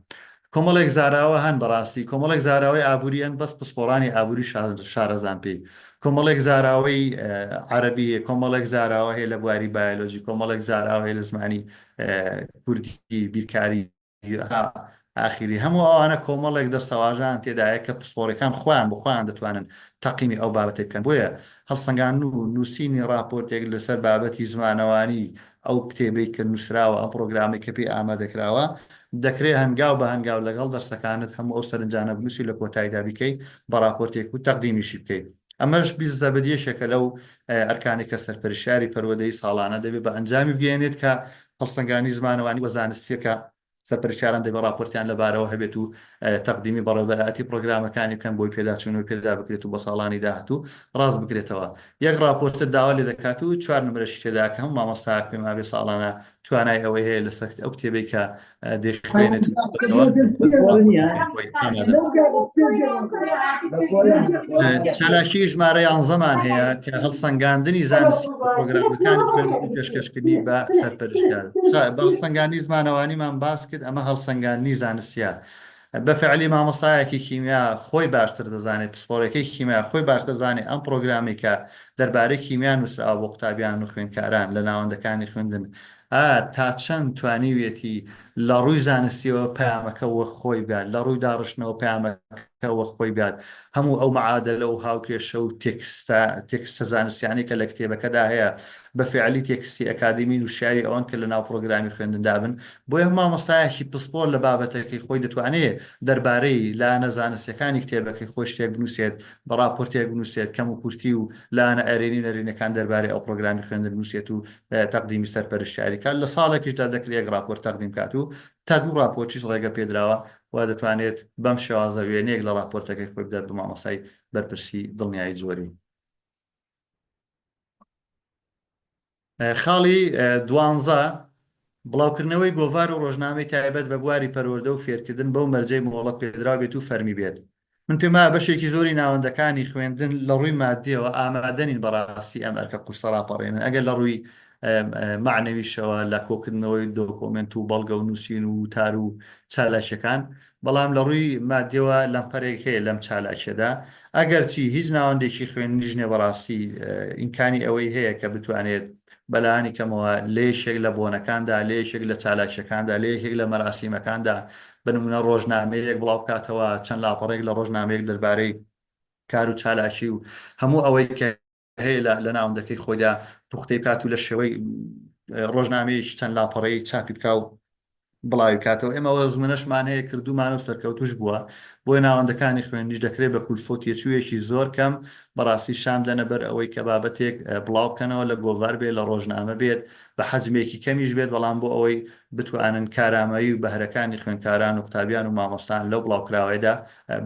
Speaker 1: کۆمەڵێک زاراوە هەن بەڕاستی کۆمەڵێک زاراوەی ئابوووریان بەس پسپۆڕانی ئابووری شارەزان پێی کۆمەڵێک زاراوەی عەرەبی کۆمەڵێک زاراوە هەیە لە بواری بایۆلۆژی کۆمەڵێک زاراوە هەیە لە زمانی کوردی بیرکاری ئاخیری هەموو ئەوانە کۆمەڵێک دەستەواژان تێدایە کە پسپۆرەکان خۆیان بخۆیان دەتوانن تەقیمی ئەو بابەتی بکەن بۆیە هەڵسەنگان و نووسینی راپۆرتێک لەسەر بابەتی زمانەوانی ئەو کتێبەی کە نووسراوە ئەم پرۆگرامی کە پێی ئامادەکراوە دەکرێت هەنگاو بە هەنگاو لەگەڵ دەستەکانت هەموو ئەو سەرنجانە بنووسی لە کۆتاییدا بیکەی بە راپۆرتێک و تەقدیمیشی بکەیت ئەمەش بیزە بەدیەشێکە لەو ئەرکانی کە سەرپەرشتیاری پەروەدەی ساڵانە دەبێت بە ئەنجامی بگەێنێت کە هەڵسەنگانی زمانەوانی وە زانستیەکە سەرپەرشتیاران دەبێت راپۆرتیان لەبارەوە هەبێت و تەقدیمی بەڕێوەبەراتی پرۆگرامەکانی بکەن بۆی پێداچوون و پێدا بکرێت و بە ساڵانی داهاتوو ڕاست بکرێتەوە یەک راپۆرتە داوا لێ دەکات و 4 نمرەشی تێدا کە هەموو مامۆستاک پێما بێ ساڵانە توانای ئەوەی هەیە لەسەر ئەو کتێبەی کە دەخوێنێت چالاکی ژمارە 11مان هەیە کە هەڵسەنگاندنی زانستی پرۆگرامەکانی خوێندنی پێشکەشکردنی بە سەرپەرشتیار بە هەڵسەنگانی زمانەوانیمان باس کرد ئەمە هەڵسەنگاندنی زانستیە بەفعلی مامۆستایەکی کیمیا خۆی باشتر دەزانێت پسپۆرەکەی کیمیا خۆی باش دەزانێت ئەم پرۆگرامی کە دەربارەی کیمیان نووسراوە بۆ قوتابیان و خوێندکاران لە ناوەندەکانی خوێندن تا چەند توانیوێتی لە ڕووی زانستیەوە پەیامەکە وەک خۆی بات لە ڕووی داڕشتنەوە پەیامەکە وەک خۆی بات هەموو ئەو معادلە و هاوکێشە و تێکستە زانستیانی کە لە کتێبەکەدا هەیە بەفعلی تێکستی ئەکادمی نووسیاوی ئەوان کە لە ناو پرۆگرامی خوێندندا بن بۆیە مامۆستایەکی پسپۆر لە بابەتەکەی خۆی دەتوانێت دەربارەی لایەنە زانستیەکانی کتێبەکەی خۆی شتێک بنووسێت بە راپۆرتێک بنووسێت کەم و کورتی و لایەنە ئەرێنی نەرینەکان دەربارەی ئەو پرۆگرامی خوێندن بنووسێت و تەقدیمی سەرپەرشتیاری کات لە ساڵێکیشدا دەکرێت یەک راپۆرت تەقدیم کات و تا دوو راپۆرتیش ڕێگە پێدراوە وا دەتوانێت بەم شێوازە وێنەیەک لە راپۆرتەکەی خۆی بدات بە مامۆستای بەرپرسی دڵنیایی جۆری خاڵی 12 بڵاوکردنەوەی گۆڤار و ڕۆژنامەی تایبەت بە بواری پەروەردە و فێرکردن بەو مەرجەی مۆڵەت پێدرا بێت و فەرمی بێت من پێم وایە بەشێکی زۆری ناوەندەکانی خوێندن لە ڕووی مادیەوە ئامادەنین بەڕاستی ئەم ئەرکە قورسە ڕاپەڕێنن ئەگەر لە ڕووی معنەویشەوە لە کۆکردنەوەی دۆکۆمنت و بەڵگە و نووسین و وتار و چالاشەکان بەڵام لە ڕووی مادیەوە لەمپەرێک هەیە لەم چالاشێدا ئەگەرچی هیچ ناوەندێکی خوێندنیش نیە بەڕاستی ئیمکانی ئەوەی هەیە کە بتوانێت بەلایانی کەمەوە لێشێک لە بۆنەکاندا لێشێک لە چالاشەکاندا لێشێک لە مەراسیمەکاندا بنمونە ڕۆژنامەیەک بڵاو بکاتەوە چەند لاپەڕێک لە ڕۆژنامەیەک دەربارەی کار و چالاشی و هەموو ئەوەی کە هەیە لە ناوەندەکەی خۆیدا توختەی بکات و لە شێوەی ڕۆژنامەیەکی چەند لاپەڕەی چاپی بکە و بڵاوی کاتەوە ئێمەوە زمانەشمان هەیە کردومان و سەرکەوتوش بووە بۆی ناوەندەکانی خوێندنیش دەکرێت بە کولفۆتیەچوویەکی زۆر کەم بەڕاستی شام دەنە بەر ئەوەی کە بابەتێک بڵاو بکەنەوە لە گۆڤار بێت لە ڕۆژنامە بێت بە حەجمێکی کەمیش بێت بەڵام بۆ ئەوەی بتوانن کارامایی و بەهرەکانی خوێندکاران و قوتابیان و مامۆستان لەو بڵاوکراوەیەدا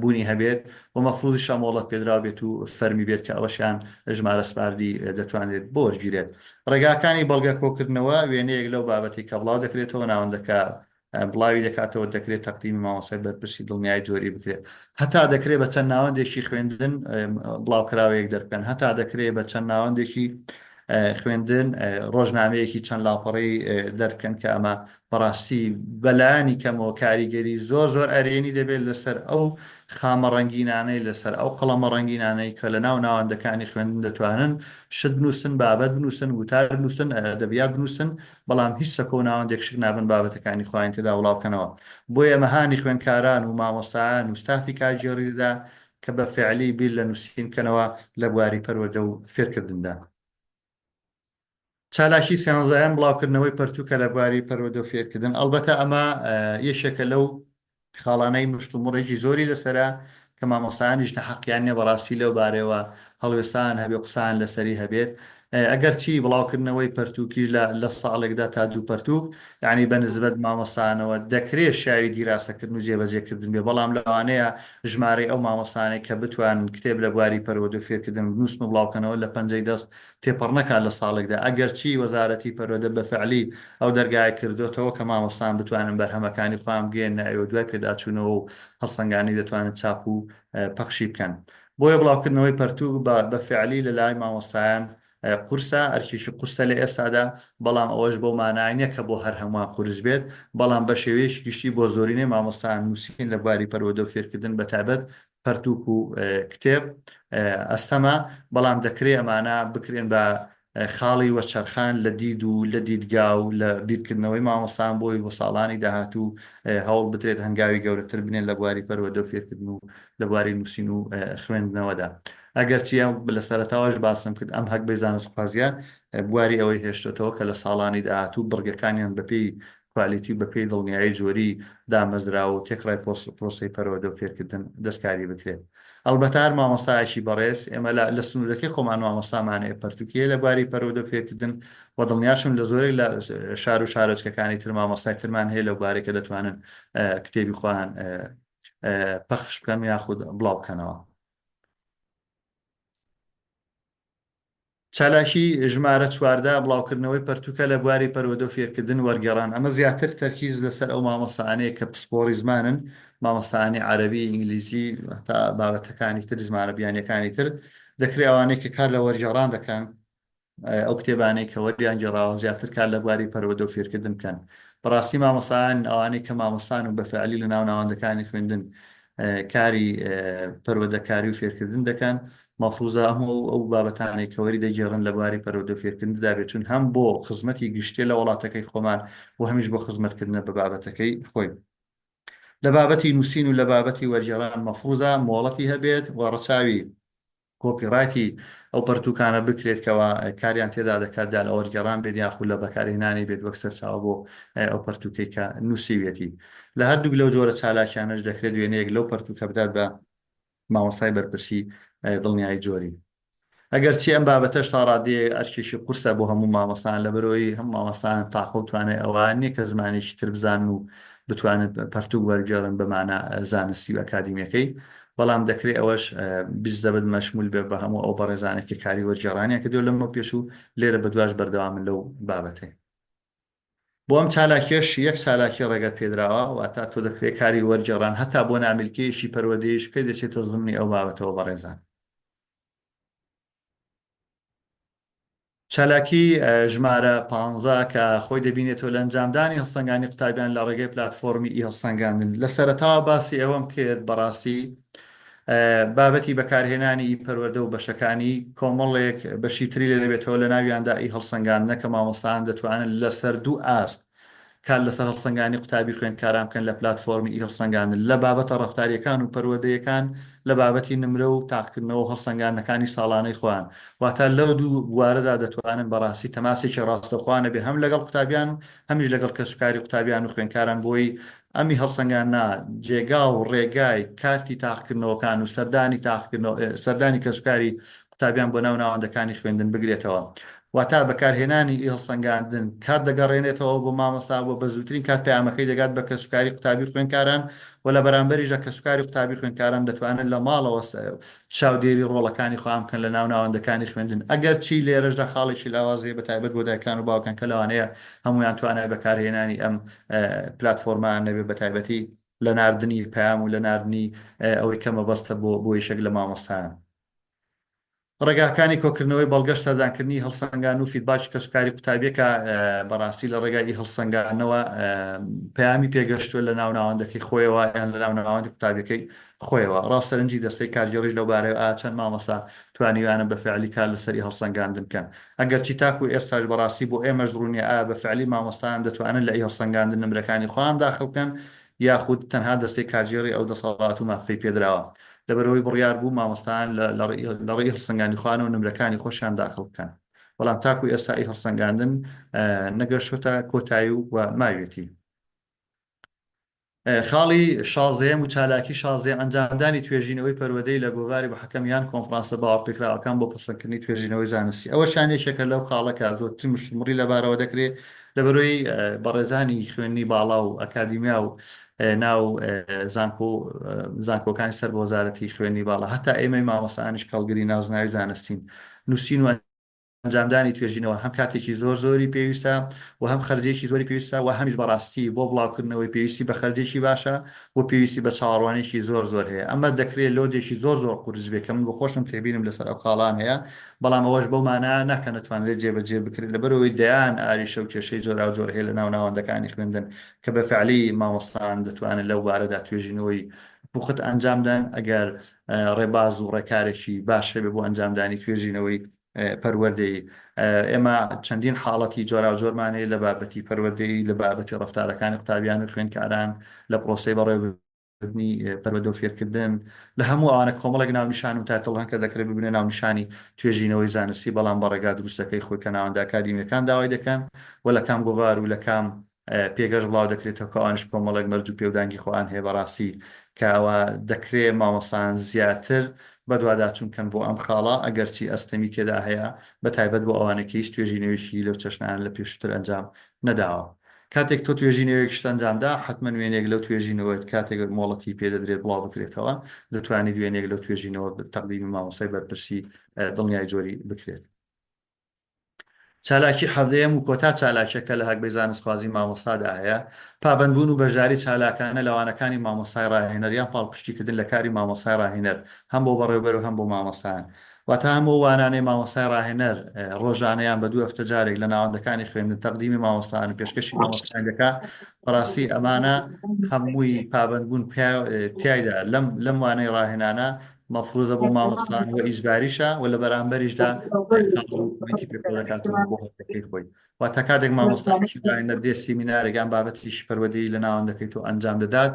Speaker 1: بوونی هەبێت بۆ مەفروضی شەمۆڵەت پێدرا بێت و فەرمی بێت کە ئەوەشیان ژمارە سپاردی دەتوانێت بۆ وەرگیرێت ڕێگاکانی بەڵگە کۆکردنەوە وێنەیەک لەو بابەتی کە بڵاو دەکرێتەوە ناوەندەکە بڵاوی دەکاتەوە دەکرێت تەقدیمی مامۆستای بەرپرسی دڵنیای جۆری بکرێت هەتا دەکرێت بە چەند ناوەندێکی خوێندن بڵاوکراوەیەک دەرکەن هەتا دەکرێت بە چەند ناوەندێکی خوێندن ڕۆژنامەیەکی چەند لاپەڕی دەرکەن کە ئەمە بەڕاستی بەلایانی کەمەوە کاریگەری زۆر زۆر ئەرێنی دەبێت لەسەر ئەو خامە ڕەنگینانەی لەسەر ئەو قەڵەمە ڕەنگینانەی کە لە ناو ناوەندەکانی خوێندن دەتوانن شت بنووسن بابەت بنووسن وتار بنووسن ئەدەبیات بنووسن بەڵام هیچ سەکۆ و ناوەندێک شک نابن بابەتەکانی خۆیان تێدا وڵاوکەنەوە بۆیە مەهانی خوێندکاران و مامۆستایان و ستافی کاژێڕیدا کە بە فعلی بیر لە نووسینکەنەوە لە بواری پەروەردە و فێرکردندا چالاکی سیانزایان بڵاوکردنەوەی پەرتووکە لە بواری پەروەردە و فێرکردن ئەلبەتە ئەمە یەشێکە لەو خاڵانەی مشتومڕێکی زۆری لەسرە کە مامۆستایانیش حەقیان نیە بەڕاستی لەو بارەوە هەڵوێستان هەبێ قسان لەسەری هەبێت ئەگەر چی بڵاوکردنەوەی پەرتووکی لە ساڵێکدا تا دوو پەرتووک یعنی بەنسبەت مامۆستانەوە دەکرێت شاوی دیراسەکردن و جێبەجێکردن بێ بەڵام لەوانەیە ژمارەی ئەو مامۆستانەی کە بتوان کتێب لە بواری پەروەردە و فێرکردن نووسم و بڵاوکەنەوە لە پەنجەی دەست تێپەڕ نەکات لە ساڵێکدا ئەگەر چی وەزارەتی پەروەردە بەفعلی ئەو دەرگای کردوتەوە کە مامۆستان بتوانن بەرهەمەکانی خۆیان بگەێنە ئەوە دوای پێداچوونەوە و هەڵسەنگانی دەتوانن چاپ و پەخشی بکەن بۆیە بڵاوکردنەوەی پەرتوو بەفعلی لە لای مامۆستایان قورسە ئەرکیشی قورسە لە ئێستادا بەڵام ئەوەش بۆ مانای نیە کە بۆ هەر هەمووان قورس بێت بەڵام بە شێوەیەکی گشتی بۆ زۆرینەی مامۆستایان نووسین لە بواری پەروەردە و فێرکردن بەتایبەت پەرتووک و کتێب ئەستەمە بەڵام دەکرێت ئەمانە بکرێن بە خاڵی وەچەرخان لە دید و لە دیدگا و لە بیرکردنەوەی مامۆستان بۆی بۆ ساڵانی داهاتوو هەوڵ بدرێت هەنگاوی گەورەتر بنێن لە بواری پەروەردە و فێرکردن و لە بواری نووسین و خوێندنەوەدا ئەگەر چی لە سەرەتاوەش باسم کرد ئەم هەک بەی زانستخوازیە بواری ئەوەی هێشتێتەوە کە لە ساڵانی داهاتوو بڕگەکانیان بەپێی کوالیتی بەپێی دڵنیایی جۆری دامەزراوە و تێکڕای پرۆسی پەروەردە و فێرکردن دەستکاری بکرێت ئەلبەتە هەر مامۆستایەکی بەڕێز ئێمە لە سنوورەکەی خۆمان مامۆستامانەیە پەرتووکیە لە بواری پەروەردە و فێرکردن و دڵنیاشم لە زۆرێک لە شار و شارۆچکەکانی تر مامۆستای ترمان هەیە لەو بارێکە دەتوانن کتێبی خۆیان پەخش بکەن یاخود بڵاو بکەنەوە چالاکی ژمارە چواردە بڵاوکردنەوەی پەرتووکە لە بواری پەروەردە و فێرکردن وەرگێڕان ئەمە زیاتر تەرکیز لەسەر ئەو مامۆستانەیە کە پسپۆڕی زمانن مامۆستانی عەرەبی ئینگلیزی تا بابەتەکانی تر زمانە بیانیەکانی تر دەکرێت ئەوانەی کە کار لە وەرگێڕان دەکەن ئەو کتێبانەی کە وەریان جێڕاوە زیاتر کار لە بواری پەروەردە و فێرکردن بکەن بەڕاستی مامۆستایان ئەوانەی کە مامۆستان و بەفعلی لە ناو ناوەندەکانی خوێندن کاری پەروەردەکاری و فێرکردن دەکەن مەفروزە هەموو ئەو بابەتانەی کەوەری دەگێڕن لە بواری پەروەردە و فێرکردندا بێتون هەم بۆ خزمەتی گشتێ لە وڵاتەکەی خۆمان و هەمیش بۆ خزمەتکردنە بە بابەتەکەی خۆی لە بابەتی نووسین و لە بابەتی وەرگێڕان مەفروزە مۆڵەتی هەبێت و ڕەچاوی کۆپیڕایتی ئەو پەرتووکانە بکرێتکەوە کاریان تێدا دەکاتدا لە وەرگێڕان بێت یاخود لە بەکارهێنانی بێت وەک سەرچاوە بۆ ئەو پەرتووکەی کە نووسیوێتی لە هەردوو لەو جۆرە چالاکیانەش دەکرێت وێنەیەک لەو پەرتووکە بدات بە مامۆستای بەرپرسی دڵنیایی جۆری ئەگەر چی ئەم بابەتەش تا ڕادێ ئەرکێکی قورسە بۆ هەموو مامۆستان لەبەرەوەی هەم مامۆستان تاقەوتوانێت ئەوان نیە کە زمانێکی تر بزان و بتوانێت پەرتووک وەرگێڕن بەمانە زانستی و ئەکادیمیەکەی بەڵام دەکرێت ئەوەش بیزدەبت مەشمول بێ بە هەموو ئەو بەڕێزانێکی کاری وەرگێڕانیە کە دێ لەمە پێش و لێرە بەدواش بەردەوامن لەو بابەتەی بۆ ئەم چالاکێش یەک چالاکی ڕێگەت پێدراوە و تا تۆ دەکرێت کاری وەرگێڕان هەتا بۆ نامیلکەیەشی پەروەردەیش پێ دەچێتە زمانی ئەو بابەتەوە بەڕێزان چالاکی ژمارە 15 کە خۆی دەبینێتەوە لە ئەنجامدانی هەڵسەنگانی قوتابیان لە ڕێگەی پلتفۆرمی ئی هەڵسەنگاندن لە سەرەتاوە باسی ئەوەم کرد بەڕاستی بابەتی بەکارهێنانی ئی پەروەردە و بەشەکانی کۆمەڵێک بەشی تری لە لەبێتەوە لە ناویاندا ئی هەڵسەنگاندنە کە مامۆستایان دەتوانن لەسەر دوو ئاست کار لەسەر هەڵسەنگانی قوتابی خوێندکاران بکەن لە پلتفۆرمی ئی هەڵسەنگاندن لە بابەتە ڕەفتاریەکان و پەروەردەیەکان لە بابەتی نمرە و تاقیکردنەوە هەڵسەنگانەکانی ساڵانەی خۆیان واتە لەو دوو بوارەدا دەتوانن بەڕاستی تەماسێکی ڕاستەخواانە بێ هەم لەگەڵ قوتابیان هەمیش لەگەڵ کەسوکاری قوتابیان و خوێندکاران بۆی ئەمی هەڵسەنگانە جێگا و ڕێگای کارتی تاقیکردنەوەکان و سەردانی کەسوکاری قوتابیان بۆ ناو ناوەندەکانی خوێندن بگرێتەوە واتا بەکارهێنانی ئی هەڵسەنگاندن کات دەگەڕێنێتەوە بۆ مامۆستا بۆ بە زووترین کات پەیامەکەی دەگات بە کەسوکاری قوتابی خوێندکاران و لە بەرامبەریشە کەسوکاری قوتابی خوێندکاران دەتوانن لە ماڵەوە چاودێری ڕۆڵەکانی خۆیان بکەن لە ناو ناوەندەکانی خوێندن ئەگەر چی لێرەشدا خاڵێکی لاوازەیە بەتایبەت بۆ دایکان و باوکان کە لەوانەیە هەمویان توانای بەکارهێنانی ئەم پلتفۆرمان نەبێ بەتایبەتی لە ناردنی پەیام و لە ناردنی ئەوەی کە مەبەستە بۆ یشێک لە مامۆستایان ڕێگاکانی کۆکردنەوەی بەڵگەشت سەردانکردنی هەڵسەنگان و فیدباچ کەسوکاری قوتابیەکە بەڕاستی لە ڕێگای هەڵسەنگانەوە پەیامی پێگەشتووە لە ناو ناوەندەکەی خۆیەوە یان لە ناو ناوەندی قوتابیەکەی خۆیەوە ڕاستەرنجی دەستەی کارگەڕیش لەو بارەوە چەند مامۆستا توانیویانە بە فعلی کار لەسەری هەڵسەنگاندن بکەن ئەگەرچی تاکو ئێستاش بەڕاستی بۆ ئێمەش دڕونی بە فعلی مامۆستایان دەتوانن لە هەڵسەنگاندن نمرەکانی خۆیان داخڵ بکەن یاخود تەنها دەستەی کارگێڕی ئەو دەسەڵات و مافەی پێدراوە لەبەرەوەی بڕیار بوو مامۆستایان لە ڕێی هەڵسەنگانی خوان و نمرەکانی خۆشیان داخڵ بکەن بەڵام تاکو ئێستا ئی هەڵسەنگاندن نەگەشتۆتە کۆتایی و ماوێتی خاڵی شازەیەم و چالاکی شازێ ئەنجامدانی توێژینەوەی پەروەدەی لە گۆڤاری بە حەکەمیان کۆنفرانسە باوەڕپێکراوەکان بۆ پسەندکردنی توێژینەوەی زانستی ئەوە شانێکێکە لەو خاڵەکە زۆرتری مشتمڕی لەبارەوە دەکرێت لەبەرۆی بەڕێزانی خوێندنی باڵا و ئەکادیمیا و ناو زانکۆکانی سەر بۆ وەزارەتی خوێندنی باڵا هەتا ئێمەی مامۆستایانیش کەڵگەری ناوزناوی زانستین نووسین و ئەنجامدانی توێژینەوە هەم کاتێکی زۆری پێویستە و هەم خەرجێکی زۆری پێویستە و هەمیش بەڕاستی بۆ بڵاوکردنەوەی پێویستی بە خەرجێکی باشە و پێویستی بە چاوەڕوانێکی زۆر هەیە ئەمە دەکرێت لۆدێکی زۆر قورس بێت کە من بە خۆشم تێبینم لەسەر ئەو خاڵان هەیە بەڵام ئەوەش بەو مانە ناکە نەتوانرێت جێبەجێ بکرێت لەبەرەوەی دەیان ئاریشە و کێشەی جۆر هەیە لە ناوەندەکانی خوێندن کە بە فعلی مامۆستان دەتوانێت لەو بارەدا توێژینەوەی بخت ئەنجامدان ئەگەر ڕێباز و ڕێکارێکی باشە بێ بۆ ئەنجامدانی توێژینەوەی پەروەردەی ئێمە چەندین حاڵەتی جۆرا و جۆرمانەیە لە بابەتی پەروەردەی لە بابەتی ڕەفتارەکانی قوتابیان و خوێندکاران لە پرۆسەی بەڕێوەبردنی پەروەردە و فێرکردن لە هەموو ئەوانە کۆمەڵێک ناونیشان و تایتڵ هەن کە دەکرێت ببنێ ناونیشانی توێژینەوەی زانستی بەڵام بەڕێگا دروستەکەی خۆی کە ناوەندە ئەکادیمیەکان داوای دەکەن و لە کام گۆڤار و لە کام پێگەشت بڵاو دەکرێتەوە کەوانش کۆمەڵێک مەرج و پێودانگی خۆیان هەیە بەڕاستی کە ئەوە دەکرێت مامۆستایان زیاتر بە دوواداچوونکەن بۆ ئەم خاڵە ئەگەرچی ئەستەمی تێدا هەیە بە تایبەت بۆ ئەوانەکە هیچ توێژینەوەیشی لەو چەشنان لە پێشتر ئەنجام نەداوە کاتێک تۆ توێژینەوەیەکشت ئەنجامدا حتمما وێنێک لەو توێژینەوەت کاتێک مۆڵەتی پێدەدرێت بڵاو بکرێتەوە دەتوانێت وێنێک لەو توێژینەوە تەقدیمی مامۆسای بەرپرسی دڵنیای جۆری بکرێت چالاکی حەڤدەیەم و کۆتا چالاکیەکە لە هەک زانستخوازی مامۆستادا هەیە پابندبوون و بەشداری چالاکانە لەوانەکانی مامۆستای ڕاهێنەریان پاڵپشتیکردن لە کاری مامۆستای ڕاهێنەر هەم بۆ بەڕێوەبەر و هەم بۆ مامۆستایان واتە هەموو وانانەی مامۆستای ڕاهێنەر ڕۆژانەیان بە دوو هەفتە جارێک لە ناوەندەکانی خوێندن تەقدیمی مامۆستایان و پێشکەشی مامۆستایان دەکات بەڕاستی ئەمانە هەمووی پابندبوون تایدا لەم وانەی ڕاهێنانە مەفروزە بۆ مامۆستان و ئیجباریشە و لە بەرامبەریشدا پێکاتەوە بۆ هەڵەکەی خۆی وا تا کاتێک مامۆستای نەردێ سیمینارێکیان بابەتیش پەروەردەی لە ناوەندەکەی تۆ ئەنجام دەدات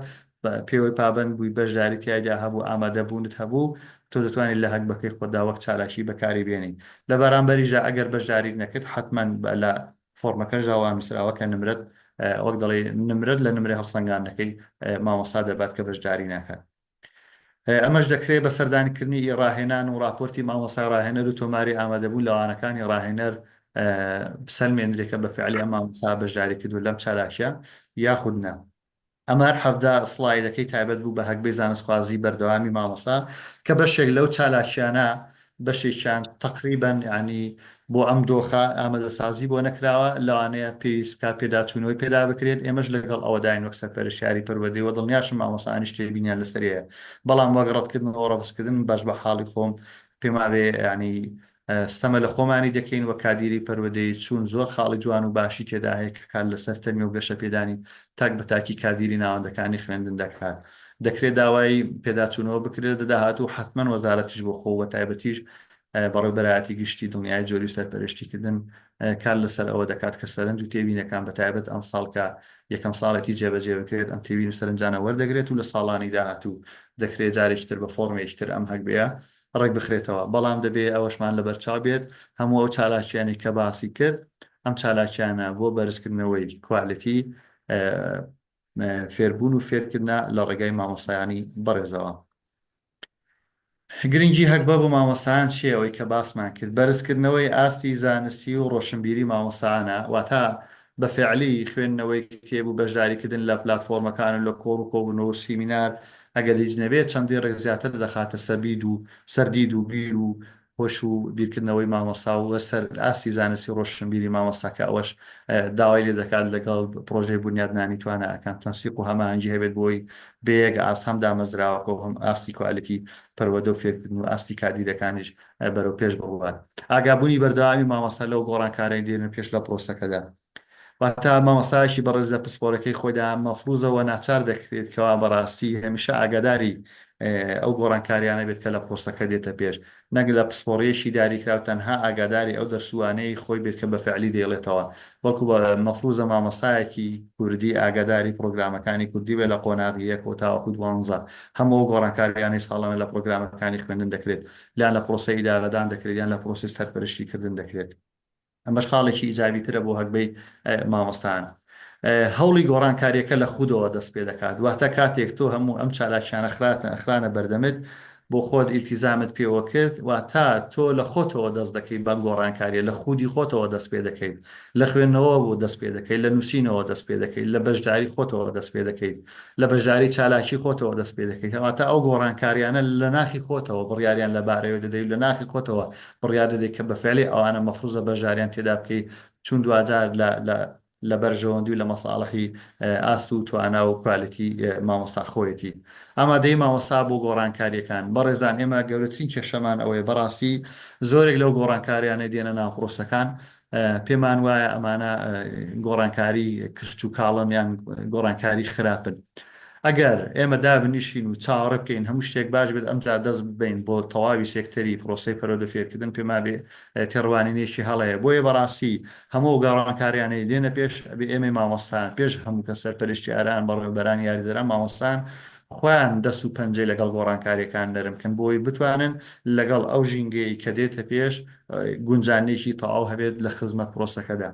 Speaker 1: پێوەی پابند بووی بەشداری تایدا هەبوو ئامادەبوونت هەبوو تۆ دەتوانیت لە هەک بەکەی خۆدا وەک چالاکی بەکاری بێنی لە بەرامبەریشدا ئەگەر بەشداری نەکرد حتمما لە فۆرمەکەژدا وا میسراوە کە نمرەت وەک دەڵێ نمرەت لە نمرە هەڵسەنگاندنەکەی مامۆستا دەبات کە بەشداری ناکات ئەمەش دەکرێت بە سەردانکردنی ڕاهێنان و راپۆرتی مامۆسای ڕاهێنەر و تۆماری ئامادەبوون لەوانەکانی ڕاهێنەر بسەلمێنرێکە بە فعلی ئەم مامۆستا بەشداری کردو لەم چالاکیە یاخودنا ئەمە حەفدا سڵایدەکەی تایبەت بوو بە هەکبەی زانستخوازی بەردەوامی مامۆستا کە بەشێک لەو چالاکیانە بەشێکیان تقریبان ینی بۆ ئەم دۆخە ئامادەسازی بۆ نەکراوە لەوانەیە پێویست کا پێداچوونەوەی پێدا بکرێت ئێمەش لەگەڵ ئەوەداین وەک سەرپەرشتیاری پەروەردەی و دڵنیاشم مامۆستایانیش تێبینیان لەسەریە بەڵام وەک ڕەتکردنەوە ڕەفزکردن باش بە حاڵی خۆم پێما بێ ینی ستەمە لە خۆمانی دەکەین وە کادیری پەروەردەی چوون زۆر خاڵی جوان و باشی تێدا هەیە کە کار لەسەر تەمی و گەشە پێدانی تاک بە تاکی کادیری ناوەندەکانی خوێندن دەکات دەکرێت داوای پێداچوونەوە بکرێت دەداهات و حتمما وەزارەتیش بۆ خۆ وە تایبەتیش بەڕێوەبەرایەتی گشتی دڵنیای جۆری سەرپەرشتیکردن کار لەسەر ئەوە دەکات کە سەرنج و تێبینەکان بە تایبەت ئەم ساڵکە یەکەم ساڵێکی جێبەجێ بکرێت ئەم تێبین سەرنجانە وەردەگرێت و لە ساڵانی داهاتوو دەکرێت جارێکتر بە فۆرمێکتر ئەم هەک بەیە ڕێک بخرێتەوە بەڵام دەبێت ئەوەشمان لە بەرچاو بێت هەموو ئەو چالاکیانی کە باسی کرد ئەم چالاکیانە بۆ بەرزکردنەوەی کوالیتی فێربوون و فێرکردنا لە ڕێگای مامۆستایانی بەڕێزەوە گرنگی هەکبە بۆ مامۆستایان چیە ئەوەی کە باسمان کرد بەرزکردنەوەی ئاستی زانستی و ڕۆشنبیری مامۆستایانە واتە بە فعلی خوێندنەوەی کتێب و بەشداریکردن لە پلاتفۆرمەکان و لە کۆڕ و کۆبوونەوە و سیمینار ئەگەر هیچ نەبێت چەندی ڕێک زیاتر دەخاتە سەردید و بیر و هۆش و بیرکردنەوەی مامۆستا و سەر ئاستی زانستی ڕۆشنبیری مامۆستاکە ئەوەش داوای لێ دەکات لەگەڵ پرۆژەی بنیادنانی توانە ئەکان تەنسیق و هەماهەنگی هەبێت بۆی بەیەک ئاس هەم دامەزراوەکە و هەم ئاستی کوالیتی پەروەردە و فێرکردن و ئاستی کادیرەکانیش بەرەو پێش بڕوات ئاگابوونی بەردەوامی مامۆستا لەو گۆڕانکارەی دێنن پێش لە پرۆسەکەدا واتە مامۆستایشی بەڕێز لە پسپۆرەکەی خۆیدا مەفروزەوە ناچار دەکرێت کەوا بەڕاستی هەمیشە ئاگاداری ئەو گۆڕانکاریانە بێت کە لە پرۆسەکە دێتە پێش نەک لە پسپۆڕیەشی داریکراو تەنها ئاگاداری ئەو دەرسوانەی خۆی بێت کە بە فعلی دێڵێتەوە بەڵکو بە مەفروزە مامۆستایەکی کوردی ئاگاداری پرۆگرامەکانی کوردی بێ لە قۆناغی یەک و تاوەکو 12 هەموو گۆڕانکاریانی ساڵانە لە پرۆگرامەکانی خوێندن دەکرێت لیان لە پرۆسی ئیدارەدان دەکرێت یان لە پرۆسی سەرپەرشتیکردن دەکرێت ئەمەش خاڵێکی ئیجابیترە بۆ هەکبەی مامۆستایان هەوڵی گۆڕانکاریەکە لە خودەوە دەست پێ دەکات واتە کاتێک تۆ هەموو ئەم چالاکیانە ئەخرانە بەردەمت بۆ خۆت ئیلتیزامت پێوە کرد واتە تۆ لە خۆتەوە دەست دەکەیت بەم گۆڕانکاریە لە خودی خۆتەوە دەست پێ دەکەیت لە خوێندنەوە بۆ دەست پێ دەکەیت لە نووسینەوە دەست پێ دەکەیت لە بەشداری خۆتەوە دەست پێ دەکەیت لە بەشداری چالاکی خۆتەوە دەست پێ دەکەیت واتە ئەو گۆڕانکاریانە لە ناخی خۆتەوە بڕیاریان لە بارەوە دەدەیت لە ناخی خۆتەوە بڕیار دەدەیت کە بەفعلی ئەوانە مەفروزە بەشداریان تێدا بکەیت چون دوجار لە بەرژەوەندی و لە مەساڵحی ئاست و توانە و کوالیتی مامۆستا خۆیەتی ئامادەی مامۆستا بۆ گۆڕانکاریەکان بەڕێزان ئێمە گەورەترین کێشەمان ئەوەیە بەڕاستی زۆرێک لەو گۆڕانکاریانە دێنە ناو پرۆسەکان پێمان وایە ئەمانە گۆڕانکاری کرچ و کاڵن یان گۆڕانکاری خراپن ئەگەر ئێمە دابنیشین و چاوەڕێ بکەین هەموو شتێک باش بێت ئەمجا دەست ببین بۆ تەواوی سێکتەری پرۆسەی پەرۆدە فێرکردن پێما بێ تێڕوانینێکی هەڵەیە بۆیە بەڕاستی هەموو گۆڕانکاریانەی دێنە پێش ئێمە مامۆستان پێش هەموو کە سەرپەرشتی ئاران بەڕێوەبەران یاریدەران مامۆستان خۆیان دەست و پەنجەی لەگەڵ گۆڕانکاریەکان نەرمکەن بۆی بتوانن لەگەڵ ئەو ژینگەی کە دێتە پێش گونجانێکی تەواو هەبێت لە خزمەت پرۆسەکەدا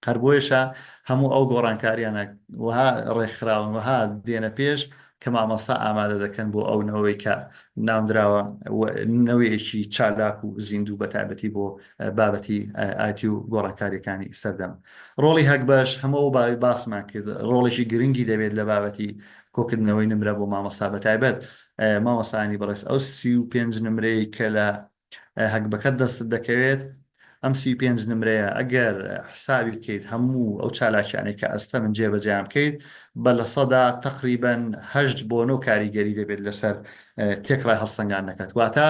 Speaker 1: هەر بۆیشە هەموو ئەو گۆڕانکاریانە وها ڕێکخراون وها دێنە پێش کە مامۆستا ئامادە دەکەن بۆ ئەو نەوەی کە نامدراوە نەوەیەکی چالاک و زیندوو بەتابەتی بۆ بابەتی ئاتی و گۆڕانکاریەکانی سەردەم ڕۆڵی هەک بەش هەموو باسمان کرد ڕۆڵێکی گرنگی دەبێت لە بابەتی کۆکردنەوەی نمرە بۆ مامۆستا بەتایبەت مامۆستانی بەڕێز ئەو 35 نمرەی کە لە هەکبەکە دەست دەکەوێت ئەم 35 نمرەیە ئەگەر حسابی بکەیت هەموو ئەو چالاکیانەی کە ئەستە من جێبەجیان بکەیت بە لە سەدا تقریبەن 8 بۆ 9 کاریگەری دەبێت لەسەر تێکڕای هەڵسەنگاندنەکەت واتە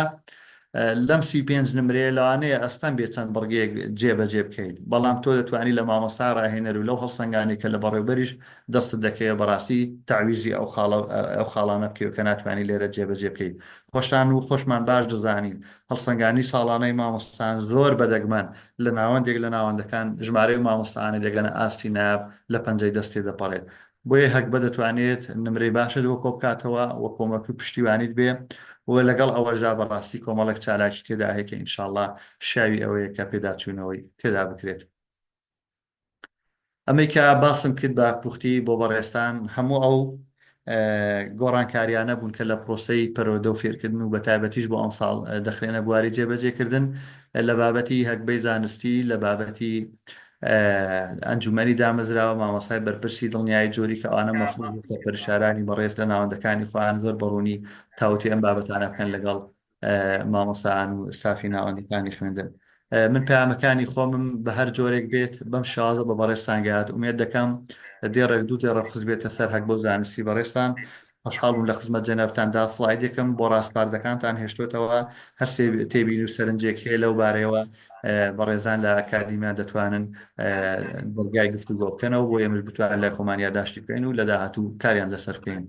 Speaker 1: لەم 35 نمرەیە لەوانەیە ئەستان بێ چەند بڕگەیەک جێبەجێ بکەیت بەڵام تۆ دەتوانانی لە مامۆستا ڕاهێنەر و لەو هەڵسەنگانی کە لە بەڕێوبەریش دەستت دەکەوێت بەڕاستی تعویزی ئەو خاڵانە بکەوت کە ناتوانانی لێرە جێبەجێ بکەیت خۆشتان و خۆشمان باش دەزانین هەڵسەنگانی ساڵانەی مامۆستان زۆر بەدەگمەن لە ناوەندێک لە ناوەندەکان ژمارەی مامۆستانە دەگەنە ئاستی ناب لە پەنجەی دەستی دەپەڕێت بۆیە هەک بە دەتوانێت نمرەی باشە وە کۆ بکاتەوە وە کۆمەکی پشتیوانیت بێ و لەگەڵ ئەوەژا بەڕاستی کۆمەڵک چالاکی تێدا هەیە کە ئینشاءڵڵا شاوی ئەوەیە کە پێداچوونەوەی تێدا بکرێت ئەمەی کە باسم کرد بە پوختی بۆ بەڕێستان هەموو ئەو گۆڕانکاریانە بوون کە لە پرۆسەی پەرۆدە و فێرکردن و بەتایبەتیش بۆ ئەم ساڵ دەخرێنە بواری جێبەجێکردن لە بابەتی هەکبەی زانستی لە بابەتی ئەنجومەنی دامەزراوە مامۆستای بەرپرسی دڵنیایی جۆری کە ئەوانە مەفروض پەرشارانی بەڕێز لە ناوەندەکانی خۆیان زۆر بەڕوونی تاوتی ئەم بابەتانە بکەن لەگەڵ مامۆستایان و ستافی ناوەندەکانی خوێندن من پەیامەکانی خۆمم بە هەر جۆرێک بێت بەم شازە بە بەڕێستان گەیات ومێت دەکەم دێڕێک دوو دێڕە خز بێتە سەر هەک بۆ زانستی بەڕێستان خۆشحاڵم لە خزمەت جەنابتاندا سڵایدێکم بۆ ڕاستپاردەکانتان هێشتوتەوە هەر تێبین و سەرنجێک هەیە لەو بارەیەوە بەڕێزان لە ئەکادیمیا دەتوانن بەڵگای گفتوگۆ بکەنەوە بۆ ئێمەش بتوانن لای خۆمان یادداشتی بکەین و لە داهاتوو کاریان لەسەر بکەین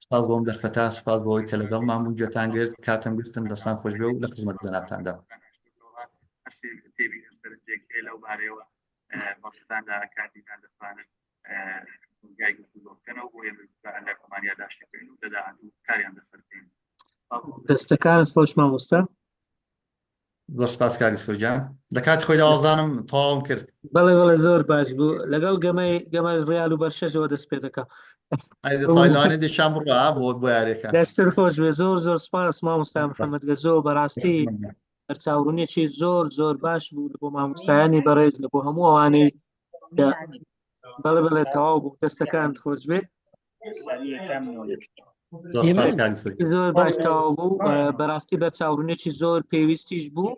Speaker 1: سپاس بۆم دەرفەتا سپاس بۆەوەی کە لەگەڵمان بوو گوێتان گرت کاتم گرتن دەستان خۆش بێ و لە خزمەت جەنابتاندا لەو بارەیەوە بەڕێزان لە ئەکادیمیا دەتوانن بەڵگای گفتوگۆ بکەنەوە بۆ ئێمەش بتوانن لای خۆمان یادداشتی بکەین و لە داهاتوو کاریان لەسەر بکەین
Speaker 2: دەستەکانت خۆش مامۆستا
Speaker 1: زۆر سپاس کاری سۆرجان لە کاتی خۆی داوازانم تەواوم کرد
Speaker 2: بەڵێ زۆر باش بوو لەگەڵ گەمە ڕیال و بەرشەژەوە دەست پێ دەکە
Speaker 1: تایلانی دێشان بڕە بۆ یاریەکە
Speaker 2: دەستن خۆش بێ زۆر سپاس مامۆستا محەممەد گەزۆ بەڕاستی هەرچاوڕوونێکی زۆر باش بوو بۆ مامۆستایانی بەڕێز لە بۆ هەموو ئەوانەی بەڵێ تەواو بوو دەستەکانت خۆش بێ زۆر باش تەواو بوو بەڕاستی بە چاوڕوونێکی زۆر پێویستیش بوو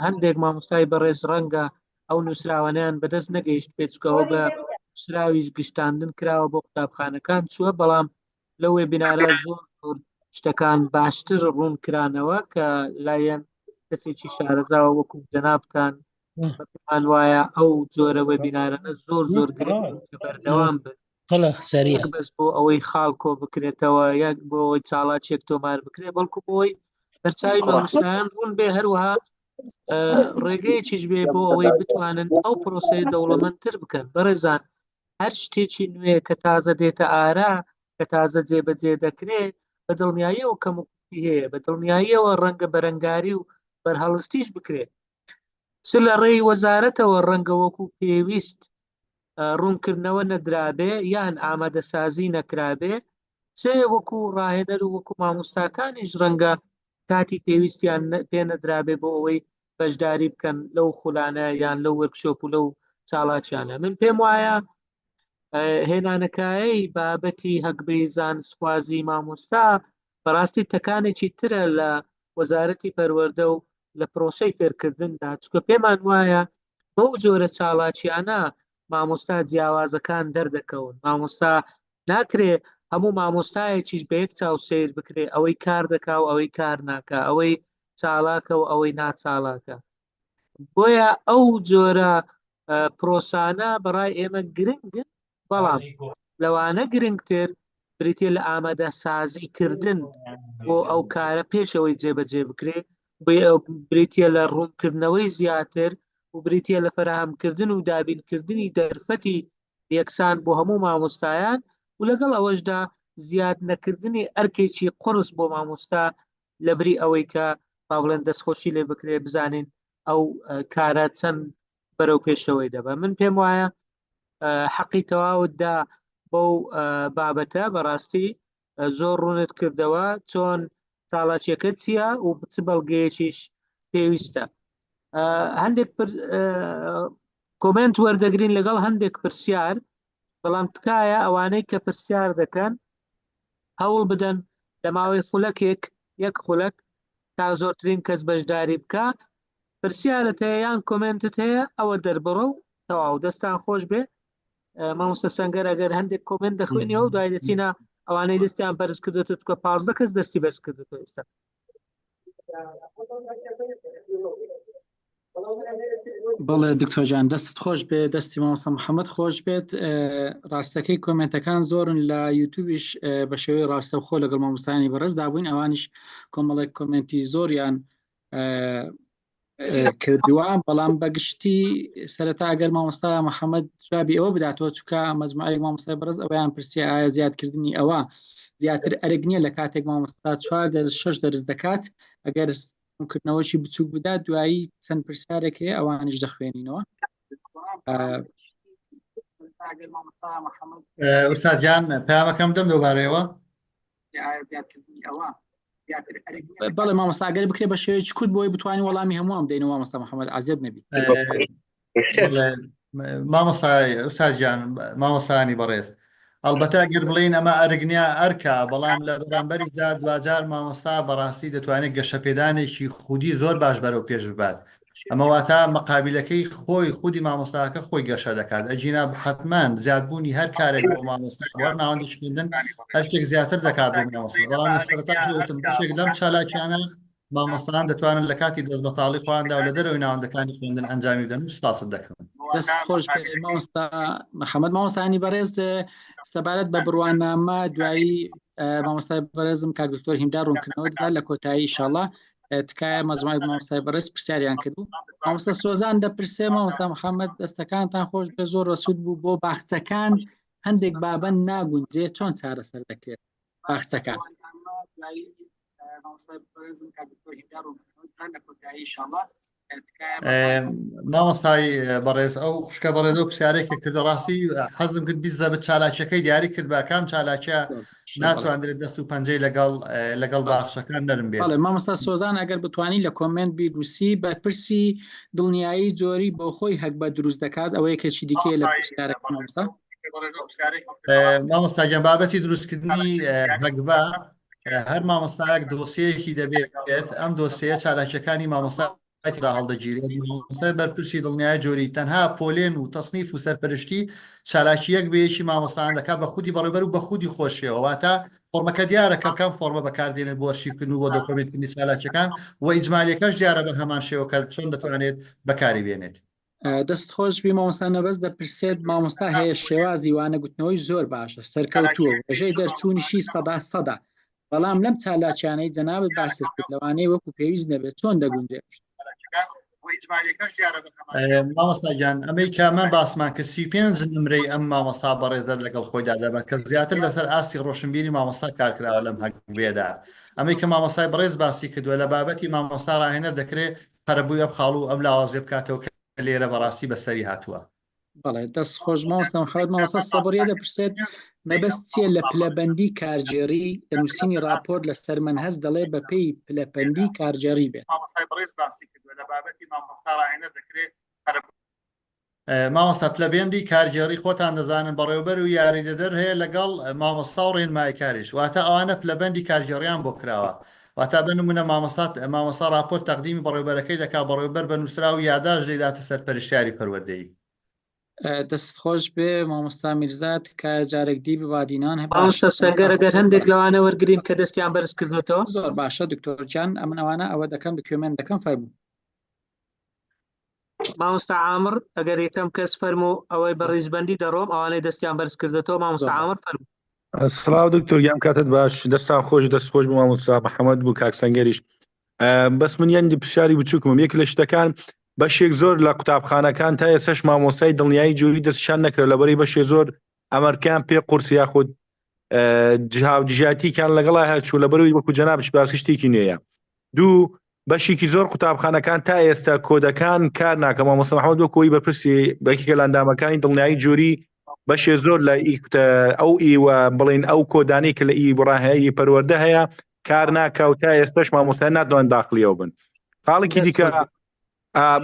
Speaker 2: هەندێک مامۆستای بەڕێز ڕەنگە ئەو نووسراوانیان بەدەست نەگەیشت پێچکەوە بە نووسراویش گشتاندن کراوە بۆ قوتابخانەکان چووە بەڵام لە وێبینارە زۆر شتەکان باشتر ڕوون کرانەوە کە لایەن کەسێکی شارەزاوە وەکو جەنابتان بەپێمان وایە ئەو جۆرە وێبینارانە زۆر گرنگ بەردەوام بن بەس بۆ ئەوەی خاڵ کۆ بکرێتەوە یەک بۆ ئەوەی چاڵاکێک تۆمار بکرێت بەڵکو بۆی بەرچاوی مامۆستایان ڕوون بێ هەروەها ڕێگەیەکیش بێ بۆ ئەوەی بتوانن ئەو پرۆسەی دەوڵەمەندتر بکەن بەڕێزان هەر شتێکی نوێ کە تازە دێتە ئارا کە تازە جێبەجێ دەکرێت بە دڵنیاییەوە کەموکتی هەیە بە دڵنیاییەوە ڕەنگە بەرەنگاری و بەرهەڵستیش بکرێت چ لە ڕێی وەزارەتەوە ڕەنگە وەکو پێویست ڕوونکردنەوە نەدرابێ یان ئامادەسازی نەکرابێ چێ وەکو ڕاهێنەر و وەکو مامۆستاکانیش ڕەنگە کاتی پێویستیان پێ نەدرابێ بۆ ئەوەی بەشداری بکەن لەو خولانە یان لەو وەرکشۆپ و لەو چاڵاکیانە. من پێم وایە هێنانەکایی بابەتی هەکبەی زانستخوازی مامۆستا بەڕاستی تەکانێکی ترە لە وەزارەتی پەروەردە و لە پرۆسەی فێرکردندا، چکە پێمان وایە بەو جۆرە چاڵاکیانە مامۆستا جیاوازەکان دەردەکەون. مامۆستا ناکرێ هەموو مامۆستایەکیش بە یەک چاو سیر بکرێ ئەوەی کار دەکا و ئەوەی کار ناکە، ئەوەی چاڵاکە و ئەوەی ناچاڵاکە. بۆیە ئەو جۆرە پرۆسانە بەڕای ئێمە گرنگن، بەڵام لەوانە گرنگتر بریتێ لە ئامادە سازیکردن بۆ ئەو کارە پێشەوەی جێبەجێ بکرێ، بریتە لە ڕوونکردنەوەی زیاتر و بریتە لە فراهەمکردن و دابینکردنی دەرفەتی یەکسان بۆ هەموو مامۆستایان و لەگەڵ ئەوەشدا زیاد نەکردنی ئەرکێکی قڕس بۆ مامۆستا لە بری ئەوەی کە با بڵێن دەستخۆشی لێ بکرێ بزانین ئەو کارە چەند بەرەو پێشەوەی دەبە. من پێم وایە حەقی تەواوتدا بەو بابەتە بەڕاستی زۆر ڕوونت کردەوە چۆن چاڵاکیەکە چییە و چ بەڵگەیەکیش پێویستە. هەندێک کۆمنت وەردەگرین لەگەڵ هەندێک پرسیار، بەڵام تکایە ئەوانەی کە پرسیار دەکەن هەوڵ بدەن لە ماوەی خولەکێک یەک خولەک تا زۆرترین کەس بەشداری بکە. پرسیارت هەیە یان کۆمنتت هەیە ئەوە دەربڕە و تەواو دەستان خۆش بێ. مامۆستا سەنگەر ئەگەر هەندێک کۆمنت دەخوێنیەوە و دوای دەچینە ئەوانەی دەستیان بەرز کردێتەوە چکە 15 کەس دەستی بەرز کردێتەوە ئێستا.
Speaker 3: بەڵێ دکتۆر جان دەستت خۆش بێ، دەستی مامۆستا محەممەد خۆش بێت. ڕاستەکەی کۆمنتەکان زۆرن لە یوتیوبیش بە شێوەی ڕاستەوخۆ لەگەڵ مامۆستایانی بەڕێز دابووین، ئەوانیش کۆمەڵێک کۆمنتی زۆریان کردووە، بەڵام بەگشتی سەرەتا ئەگەر مامۆستا محەممەد جوابی ئەوە بداتەوە چکە مەجموعەیەک مامۆستای بەڕێز ئەویان پرسیە ئایا زیادکردنی ئەوە زیاتر ئەرگ نییە لە کاتێک مامۆستا 4 دەرس 6 دەرس دەکات، ئەگەر کردنەوەشی بچووک بدات دوایی چەند پرسیارێک هەیە ئەوانش دەخوێنینەوە.
Speaker 1: ئوستاذیان پامەکەم دەم دووبارەیەوە.
Speaker 3: بەڵێ مامۆستا ئەگەر بکرێ بە شێوەیەکی کورت بۆی بتوانین وەڵامی هەموو ئەم دەینەوە مامۆستا محەممەد ئازیەت نەبی.
Speaker 1: مامۆستای ئوستاذیان مامۆستایانی بەڕێز ئەلبەتە گەر بڵین ئەمە ئەرگنیا ئەرکە، بەڵام لە بەرامبەریدا دوجار مامۆستا بەڕاستی دەتوانێت گەشەپێدانێکی خودی زۆر باش بەرەو پێش ببات. ئەمە واتە مەقابلەکەی خۆی خودی مامۆستاکە خۆی گەشە دەکات. ئەجینا حتمان زیادبوونی هەر کارێک بۆ مامۆستا ناوەندی خوێندن هەرکێک زیاتر دەکات بۆ مامۆستا، بەڵام سەرەتاوتم بشێک لەم چالاکیانە مامۆستایان دەتوانن لە کاتی دەست بەتاڵی خۆیاندا و لە دەرەوەی ناوەندەکانی خوێندن ئەنجامی بدەن. سپاست دەکەم.
Speaker 3: دەست خۆش مامۆستا محەممەد. مامۆستایانی بەڕێز سەبارەت بە بڕوانامە دوایی مامۆستای بەڕێزم کاک دکتۆر هیمدار ڕوونکردنەوە دەدا لە کۆتایی ئینشاءڵڵا تکایە مەجموعەی مامۆستای بەڕێز پرسیاریان کردو. مامۆستا سۆزان دەپرسێ مامۆستا محەممەد دەستەکانتان خۆش بێ، زۆر ڕەسوود بوو بۆ باخچەکان هەندێک بابەت ناگونجێ چۆن چارەسەر دەکرێت باخچەکان.
Speaker 1: مامۆستای بەڕێز ئەو خوشکە بەڕێز ئەو پرسیارێکی کردە ڕاستی حەزم کرد بیزە بە چالاکیەکەی دیاری کرد بە کام چالاکیە ناتوانرێت دەست و پەنجەی لەگەڵ باخچەکان نەرم بێت.
Speaker 3: مامۆستا سۆزان ئەگەر بتوانین لە کۆمنت بیرروسی بەرپرسی دڵنیایی جۆری بۆ خۆی هەک بە دروست دەکات ئەوە یەکێکی دیکەیە لە پرسیارەکە.
Speaker 1: مامۆستا گیان بابەتی دروستکردنی هەکبە هەر مامۆستایەک دۆسیەیەکی دەبێت، ئەم دۆسیە چالاکیەکانی مامۆستا هەڵدەگیرێت. بەرپرسی دڵنیای جۆری تەنها پۆلێن و تەصنیف و سەرپەرشتی چالاکیەک بەیەکی مامۆستایان دەکات بە خودی بەڕێبەر و بە خودی خۆشیەوە، واتە فۆرمەکە دیارەکە کەم فۆرمە بەکاردێنێت بۆ ئەرشیڤکردن و بۆ دۆکۆمنتکردنی چالاکیەکان و ئیجمالیەکەش دیارە بە هەمان شێوەکە چۆن دەتوانێت بەکاری بێنێت.
Speaker 3: دەست خۆش بی مامۆستا نەبەست دەپرسێت مامۆستا هەیە شێوازی وانە گوتنەوەی زۆر باشە سەرکەوتووە ژەی دەرچوونیشی سەدا، بەڵام لەم چالاکیانەی جەنابەت باست کرد لەوانەیە وەکو پێویست نەبێت چۆن دەگونجێت؟
Speaker 1: مامۆستاجان ئەمەی کامان باسمان کە 35 نمرەی ئەم مامۆستا بەڕێزە لەگەڵ خۆیدا دەبێت کە زیاتر لەسەر ئاستی ڕۆشنبیری مامۆستا کارکراوە لەم هەکبێدا. ئەمەی کە مامۆستای بەڕێز باسی کردووە لە بابەتی مامۆستا ڕاهێنەر دەکرێت پەرەبووی ئەم خاڵ و ئەم لاوازێ بکاتەوە کە لێرە بەڕاستی بەسەری هاتووە.
Speaker 3: بەڵێ دەست خۆش مامۆستا محەممەد مامۆستا سەبڕیە دەپرسێت مەبەست چییە لە پلەبەندی کارجێری لە نووسینی راپۆرت لەسەر منهەج دەڵێ بە پێی پلەبەندی کارجێری بێت
Speaker 1: مامۆستا پلەبێندی کارجێڕی خۆتان دەزانن بەڕێوەبەر و یاریدەدەر هەیە لەگەڵ مامۆستا و ڕێنمای کاریش واتە ئەوانە پلەبەندی کارجێڕیان بۆ کراوە واتە بنمونە مامۆستا راپۆرت تەقدیمی بەڕێوەبەرەکەی دەکا بەڕێوەبەر بە نووسرا و یاداش دەیداتە سەر پەرشتیاری پەروەردەیی
Speaker 3: دەست خۆش بێ مامۆستا میرزات کە جارێک دی بوادینان
Speaker 2: مامۆستا سەنگەر ئەگەر هەندێک لەوانە وەرگرین کە دەستیان بەرز کردوێتەوە
Speaker 3: زۆر باشە دکتۆر جان ئەمن ئەوانە ئەوە دەکەم دکوێمێن دەکەم فەرموو
Speaker 2: مامۆستا عامر ئەگەر یەکەم کەس فەرموو ئەوەی بە ڕیزبەندی دەڕۆم ئەوانەی دەستیان بەرز کردێتەوە مامۆستا عامر فەرموو
Speaker 4: سڵاو دکتۆر گیان کاتت باش دەستان خۆش دەست خۆش بۆ مامۆستا محەممەد بوو کاک سەنگەریش بەس من یەندی پرسیاری بچووکم یەک لە شتەکان بەشێک زۆر لە قوتابخانەکان تا ئێسەش مامۆستای دڵنیایی جووری دەستشان نەکرا لەبەری بەشێ زۆر ئەمەرکان پێ قورس یاخود جهاودژاتیکان لەگەڵا هەچوو لەبەروی وەکو جەنابش باسی شتێکی نوێیە دوو بەشێکی زۆر قوتابخانەکان تا ئێستا کۆدەکان کار ناکە مامۆستا محەممەد وەکۆی بەپرسی بەکێکە لە ئەندامەکانی دڵنیایی جووری بەشێ زۆر لە ئەو ئیوە بڵین ئەو کۆدانی کە لە ئی بڕاهەیە پەروەردە هەیە کار ناکە و تا ئێستش مامۆستا ناتوان داخلیەوە بن خاڵێکی دیکە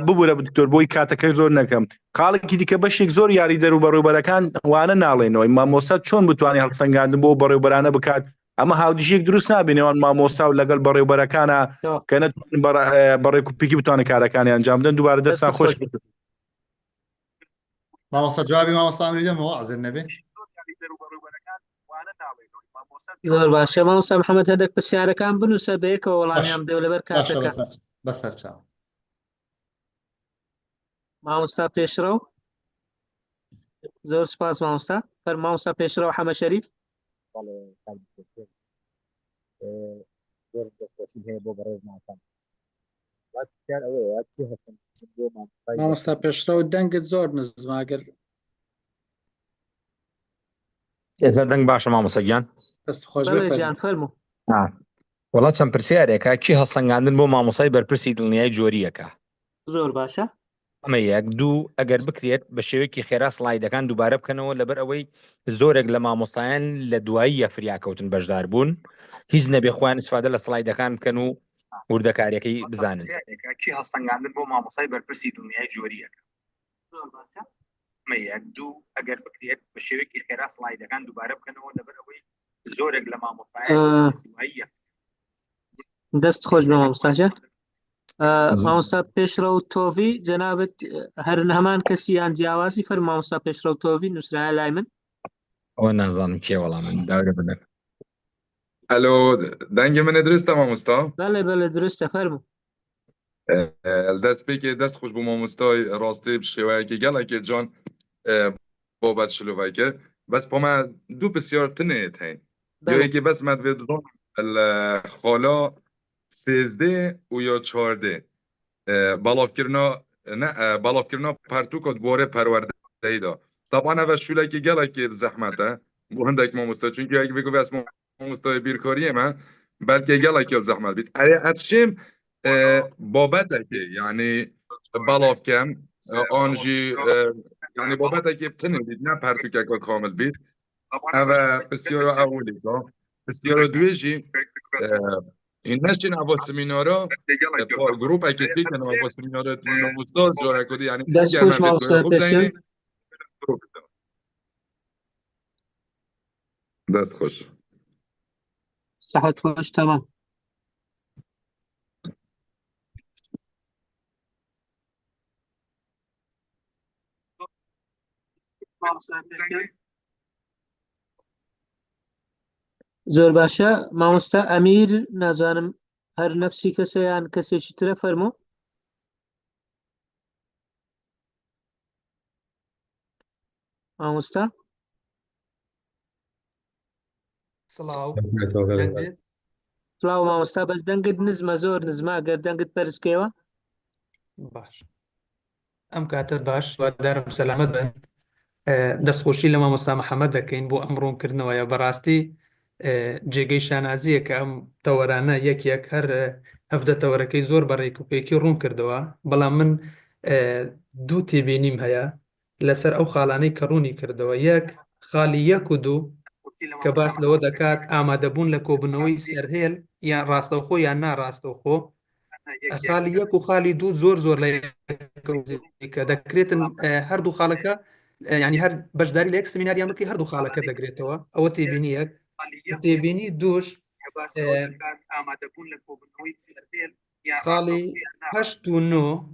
Speaker 4: ببوورە دکتۆر بۆی کاتەکەی زۆر نەکەم خاڵێکی دیکە بەشێک زۆر یاریدەر و بەڕێوەبەرەکان وانە ناڵێنەوەی مامۆستا چۆن بتوانێت هەڵسەنگاندن بۆ بەڕێوەبەرانە بکات ئەمە هاودژێک دروست نابێنەوەن مامۆستا و لەگەڵ بەڕێوەبەرەکانە کە نەتوانن بەڕێکوپێکی بتوانێت کارەکانی ئەنجام بدەن دووبارە دەستان خۆش
Speaker 1: مامۆستا جوابی مامۆستا ئەمریدەمەوە ئازر نەبێ
Speaker 2: زۆر باشە مامۆستا محەممەد هەندێک پرسیارەکان بنووسە بەیەکەوە وەڵامیان بدەوە لەبەر کاتەکە
Speaker 1: بەسەر چاو
Speaker 2: مامۆستا پێشڕەو زۆر سپاس مامۆستا مامۆستا پێشڕەو حەمە شەریف
Speaker 3: مامۆستا پێشڕەو دەنگت زۆر نزماگەر
Speaker 5: ئێستا دەنگ باشە مامۆستا گیان
Speaker 3: دەست خۆش
Speaker 2: گیان فەرموو
Speaker 5: وڵا چەند پرسیارێکە کی هەڵسەنگاندن بۆ مامۆسای بەرپرسی دڵنیایی جۆریەکە
Speaker 2: زۆر باشە
Speaker 5: ئەمە یەک دوو ئەگەر بکرێت بە شێوەیەکی خێرا سڵایدەکان دووبارە بکەنەوە لەبەر ئەوەی زۆرێک لە مامۆستایان لە دوایی یەفریاکەوتن بەشدار بوون هیچ نەبێ خۆیان استفادە لە سڵایدەکان بکەن و وردەکاریەکەی بزانن کی هەڵسەنگاندن بۆ مامۆسای بەرپرسی دڵنیایی جۆریەکە ئەمە یەک دوو ئەگەر بکرێت بە شێوەیەکی خێرا سڵایدەکان دووبارە بکەنەوە لەبەر ئەوەی زۆرێک لە مامۆستایان
Speaker 2: دەست خۆش بە مامۆستاژە مامۆستا پێشڕەو تۆڤی جەنابەت هەر هەمان کەسیان جیاوازی فەرموو مامۆستا پێشڕەو تۆڤی نووسرایە لای من
Speaker 5: ئەوە نازانم کێ وەڵام من داورە بدەن
Speaker 6: الو دەنگی منە درستە مامۆستا
Speaker 2: بەڵێ بەڵێ درستە فەرموو
Speaker 6: دەست پێکێ دەست خۆش بۆ مامۆستای ڕاستی شێوەیەکی گەڵێکی جان بابەت شلوڤای کرد بەس پۆمە دوو پرسیار تنێت هەین یەکێکی بەس مە دوێ بزۆن خالا سێزدێ و یا چواردێ باڵافکردنا پەرتووکۆت بۆرێ پەروەردەیدا طبعا ئەvە شولێکی گەڵێکی زەحمەتە بۆ هەندێک مامۆستا چونکی یەک بگو بەس مامۆستای بیرکاریێمە بەلکە گەڵێکی زەحمەت بیت ئەچیم بابەتێکی یعنی باڵافکەم ئانژی یعنی بابەتێکی بتنێ بیت نه پەرتووکێکە کامل بیت ئەvە پرسیارە ئەولیکە پرسیارە دوێژی نشین ابو سمینارا گروپ اگه چیکن ابو سمینارا استاد جوره کدی یعنی دست خوش
Speaker 2: صحت خوش تمام زۆر باشە مامۆستا ئەمیر نازانم هەر نەفسی کەسە یان کەسێکی ترە فەرموو مامۆستا سڵاو مامۆستا بەس دەنگت نزمە زۆر نزمە گەر دەنگت پەرسکەوە
Speaker 7: باش ئەم کاتت باش وادارم سەلامەت بن دەستخۆشی لە مامۆستا محەممەد دەکەین بۆ ئەم ڕوونکردنەوەیە بەڕاستی جێگەی شانازیە کە ئەم تەوەرانە یەک هەر هەفتە تەوەرەکەی زۆر بەڕێکوپێکی ڕوون کردەوە بەڵام من دوو تێبینیم هەیە لەسەر ئەو خاڵانەی کە ڕوونی کردەوە. یەک خاڵی 1 و 2 کە باس لەوە دەکات ئامادەبوون لە کۆبنەوەی سەرهێل یان ڕاستەوخۆ یان ناڕاستەوخۆ. خاڵی 1 و خاڵی 2 زۆر لە کە دەکرێتن هەردوو خاڵەکە ینی هەر بەشداری لە یەک سمیناریان بکەی هەردوو خاڵەکە دەگرێتەوە. ئەوە تێبینی یەک. تێبینی دووش خاڵی 8 و 9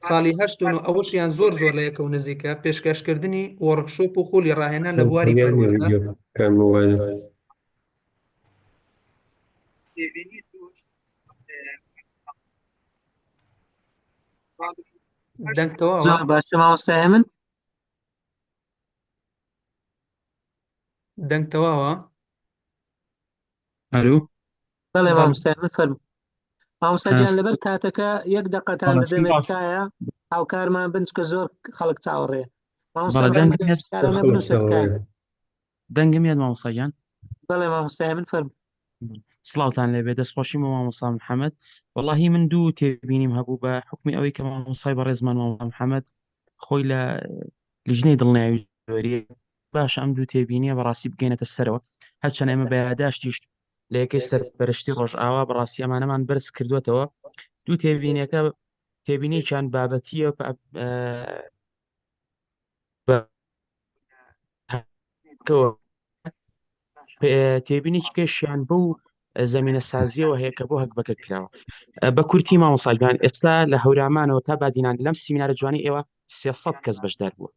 Speaker 7: خاڵی 8 و 9 ئەوەشیان زۆر لە یەکە و نزیکە پێشکەشکردنی وەرکشۆپ و خۆلی ڕاهێنان لە بواری پەروەردە. دەنگتەواوە
Speaker 2: زۆر باشە مامۆستای من
Speaker 7: دەنگتەواوە.
Speaker 8: الو
Speaker 2: بەڵێ
Speaker 7: بەڵێ.
Speaker 2: مامۆستای من فەرموو. مامۆستا گیان لەبەر کاتەکە یەک دەقەتان دەدەمێت تکایە هاوکارمان بن چکە زۆر خەڵک چاوەڕێ. مامۆستا
Speaker 8: بەڵێ
Speaker 2: ڕێم
Speaker 8: دەنگم
Speaker 2: شارە نەبنووسێت تکایە.
Speaker 8: دەنگم یاد مامۆستاگیان
Speaker 2: بەڵێ مامۆستای من فەرموو.
Speaker 8: سڵاوتان لێبێ دەستخۆشی مامۆستا محەممەد. وەڵاهی من دوو تێبینیم هەبوو بە حکمی ئەوەی کە مامۆستای بەڕێزمان مامۆستا محەممەد خۆی لە لیژنەی دڵنیاوی زۆریە باش ئەم دوو تێبینیە بەڕاستی بگەینەتە سەرەوە هەرچەند ئێمە بە یادداشتیش لە یەکەی سەرپەرشتی ڕۆژئاوا بەڕاستی ئەمانەمان بەرز کردوێتەوە. دوو تێبینیەکە تێبینییان بابەتیە تێبینی کێشیان بەو زمینە سازیەوە هەیە کە بۆ هەک بەکە کراوە. بە کورتی مامۆساگیان ئێستا لە هەورامانەوە تا بادینان لەم سیمینارە جوانی ئێوە 300 کەس بەشدار بووە.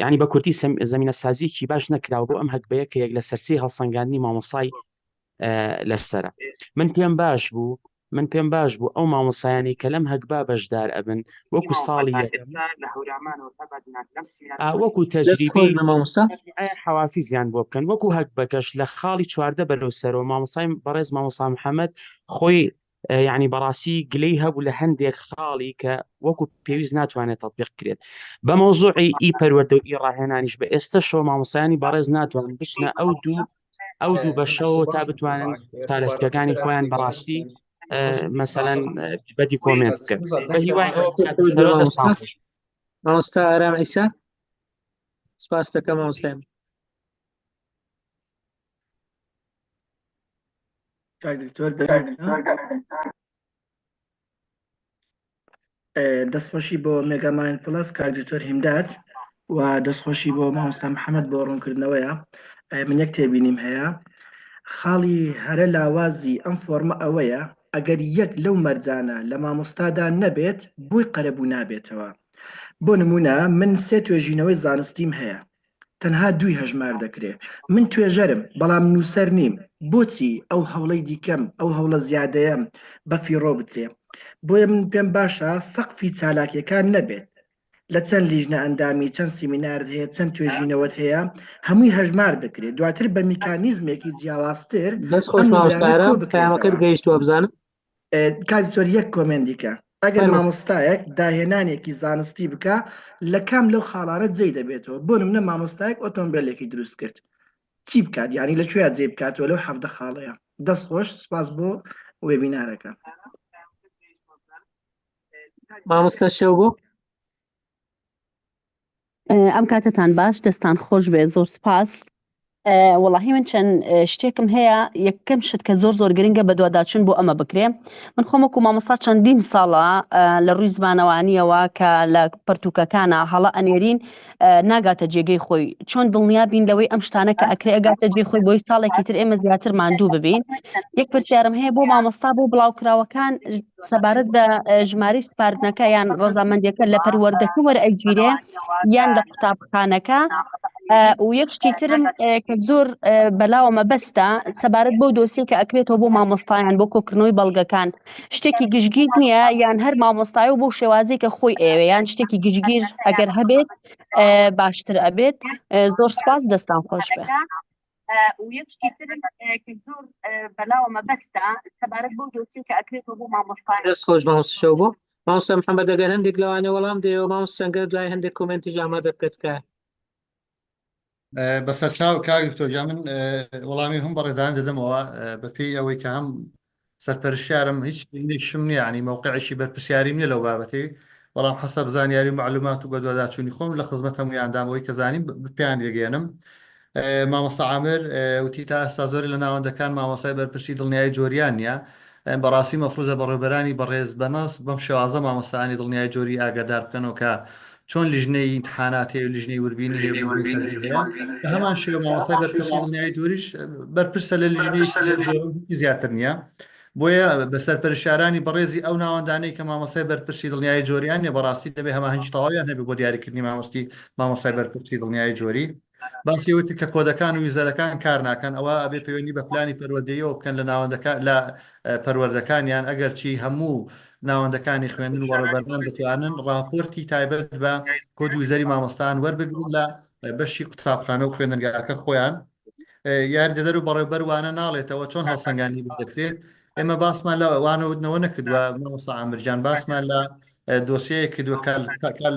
Speaker 8: یعنی بە کورتی زمینە سازیکی باش نەکراوە بۆ ئەم هەک بەیە کە یەک لە سەرسی هەڵسەنگاندنی مامۆسای لەسرە. من پێم باش بوو ئەو مامۆسایانی کە لەم هەکبا بەشدار ئەبن وەکو ساڵی وەکو تەجریبی حوافیزیان بۆ بکەن وەکو هەک بەکەش لە خاڵی 14 بەرەو سەرەوە مامۆسای بەڕێز مامۆستا محەممەد خۆی یعنی بەڕاستی گلەی هەبوو لە هەندێک خاڵی کە وەکو پێویست ناتوانێت تەطبیق کرێت. بە مۆزوعی ئی پەروەردە و ئی ڕاهێنانیش بە ئێستا شەوە مامۆسایانی بەڕێز ناتوانن بچنە ئەو دوو بەشەوە تا بتوانن چالەکیەکانی خۆیان بەڕاستی مەسەلەن بەدی کۆمنت بکەن. بە هیوای
Speaker 2: مامۆستا ئارام عیسا سپاس دەکەم مامۆستای من.
Speaker 9: دەستخۆشی بۆ مێگاماین پلس کاک دکتۆر هیمداد و دەستخۆشی بۆ مامۆستا محەممەد بۆ ڕوونکردنەوەیە. من یەک تێبینیم هەیە خاڵی هەرە لاوازی ئەم فۆرمە ئەوەیە ئەگەر یەک لەو مەرجانە لە مامۆستادا نەبێت بۆی قەرەبوو نابێتەوە. بۆ نمونە من 3 توێژینەوەی زانستیم هەیە تەنها 2 هەژمار دەکرێت. من توێژەرم بەڵام نووسەر نیم. بۆچی ئەو هەوڵەی دیکەم ئەو هەوڵە زیادەیەم بە فیڕۆ بچێ؟ بۆیە من پێم باشە سەقفی چالاکیەکان نەبێت. لە چەند لیژنە ئەندامی چەند سیمینارت هەیە چەند توێژینەوەت هەیە هەمووی هەژمار بکرێت دواتر بە میکانیزمێکی جیاوازتر
Speaker 2: دەستخۆش مامۆستایە پەیامەکەت گەیشتووە بزانم.
Speaker 9: کاتیتۆر یەک کۆمێندیکە ئەگەر مامۆستایەک داهێنانێکی زانستی بکە لە کام لەو خاڵانە جێی دەبێتەوە. بۆ نمونە مامۆستایەک ئۆتۆمبیلێکی دروست کرد چی بکات یعنی لەکوێ جێ بکاتەوە لەو 17 خاڵەیە. دەستخۆش سپاس بۆ وێبینارەکە.
Speaker 2: مامۆستا شەو بۆ
Speaker 10: ئەم کاتتان باش دەستان خۆش بێ زۆر سپاس. وەڵاهی من چەند شتێکم هەیە. یەکەم شت کە زۆر گرنگە بە دوواداچوون بۆ ئەمە بکرێ. من خۆمەکو مامۆستا چەندین ساڵە لە ڕووی زمانەوانیەوە کە لە پەرتووکەکانە هەڵە ئەنێرین ناگاتە جێگەی خۆی چۆن دڵنیا بین لەوەی ئەم شتانە کە ئەکرێ ئەگاتە جێ خۆی بۆی ساڵێکی تر ئێمە زیاتر ماندوو ببین. یەک پرسیارم هەیە بۆ مامۆستا بۆ بڵاوکراوەکان سەبارەت بە ژمارەی سپاردنەکە یان ڕەزامەندیەکە لە پەروەردەکە وەرئەگیرێ یان لە قوتابخانەکە. و یەک شتی ترم کە زۆر بەلاوەمە بەستە سەبارەت بۆ دۆسیە کە ئەکرێتەوە بۆ مامۆستایان بۆ کۆکردنەوەی بەڵگەکان شتێکی گشتگیر نییە یان هەر مامۆستای و بۆ شێوازی کە خۆی ئێوە یان شتێکی گشتگیر ئەگەر هەبێت باشتر ئەبێت. زۆر سپاس دەستان خۆش بێ. و یەک شتی ترم کە زۆر بەلاوەمە بەستە سەبارەت بۆ دۆسیە کە ئەکرێتەوە بۆ مامۆستایان.
Speaker 2: دەستخۆش مامۆستا شەو بۆ مامۆستا محەممەد ئەگەر هەندێک لەوانە وەڵام دێەوە مامۆستا سەنگەر دوای هەندێک کۆمنتیش ئامادە بکەتکە.
Speaker 1: بەسەر چاو کاک دکتۆر من وەڵامی هەم بەڕێزان دەدەمەوە بەپێی ئەوەی کە هەم سەرپەرشیارم هیچ شم نییە ینی مووقعیشی بەرپرسیاریم نیە لەو بابەتی بەڵام حەسەب زانیاری و معلومات و بەدواداچوونی خۆم لە خزمەت هەمویاندامەوەی کە زانیم پێیان دێگەێنم. مامۆستا عامر وتی تا ئێستا زۆری لە ناوەندەکان مامۆسای بەرپرسی دڵنیایی جۆریان نییە. بەڕاستی مەفروزە بەڕێبەرانی بەڕێز بەنەس بەم شێوازە مامۆستانی دڵنیایی جۆری ئاگادار بکەنەوە کە چۆن لیژنەی امتحانات هەیە و لیژنەی وربینی هەیە و لیژنەی تەرجیح هەیە. بە هەمان شێوە مامۆستای بەرپرسی دڵنیایی جۆریش بەرپرسە لە لیژنەی زیاتر نییە. بۆیە بە سەرپەرشتیارانی بەڕێزی ئەو ناوەندانەی کە مامۆستای بەرپرسی دڵنیایی جۆریان نیە بەڕاستی دەبێ هەماهەنگی تەواویان هەبێ بۆ دیاریکردنی مامۆستای بەرپرسی دڵنیایی جۆری. باسیەوەی کە کۆدەکان و ویزەرەکان کار ناکەن ئەوە ئەبێ پەیوەندی بە پلانی پەروەردەییەوە بکەن لە پەروەردەکانیان ئەگەر چی هەموو ناوەندەکانی خوێندن و وەڕێبەران دەتوانن راپۆرتی تایبەت بە کۆد ویزەری مامۆستان وەربگرن لە بەشی قوتابخانە و خوێندنگاکە خۆیان. یاریدەدەر و بەڕێوەبەر وانە ناڵێتەوە چۆن هەڵسەنگانی دەکرێت. ئێمە باسمان لە وانەوتنەوە نەکردووە مامۆستا عامرجان، باسمان لە دۆسیەیە کردووە کار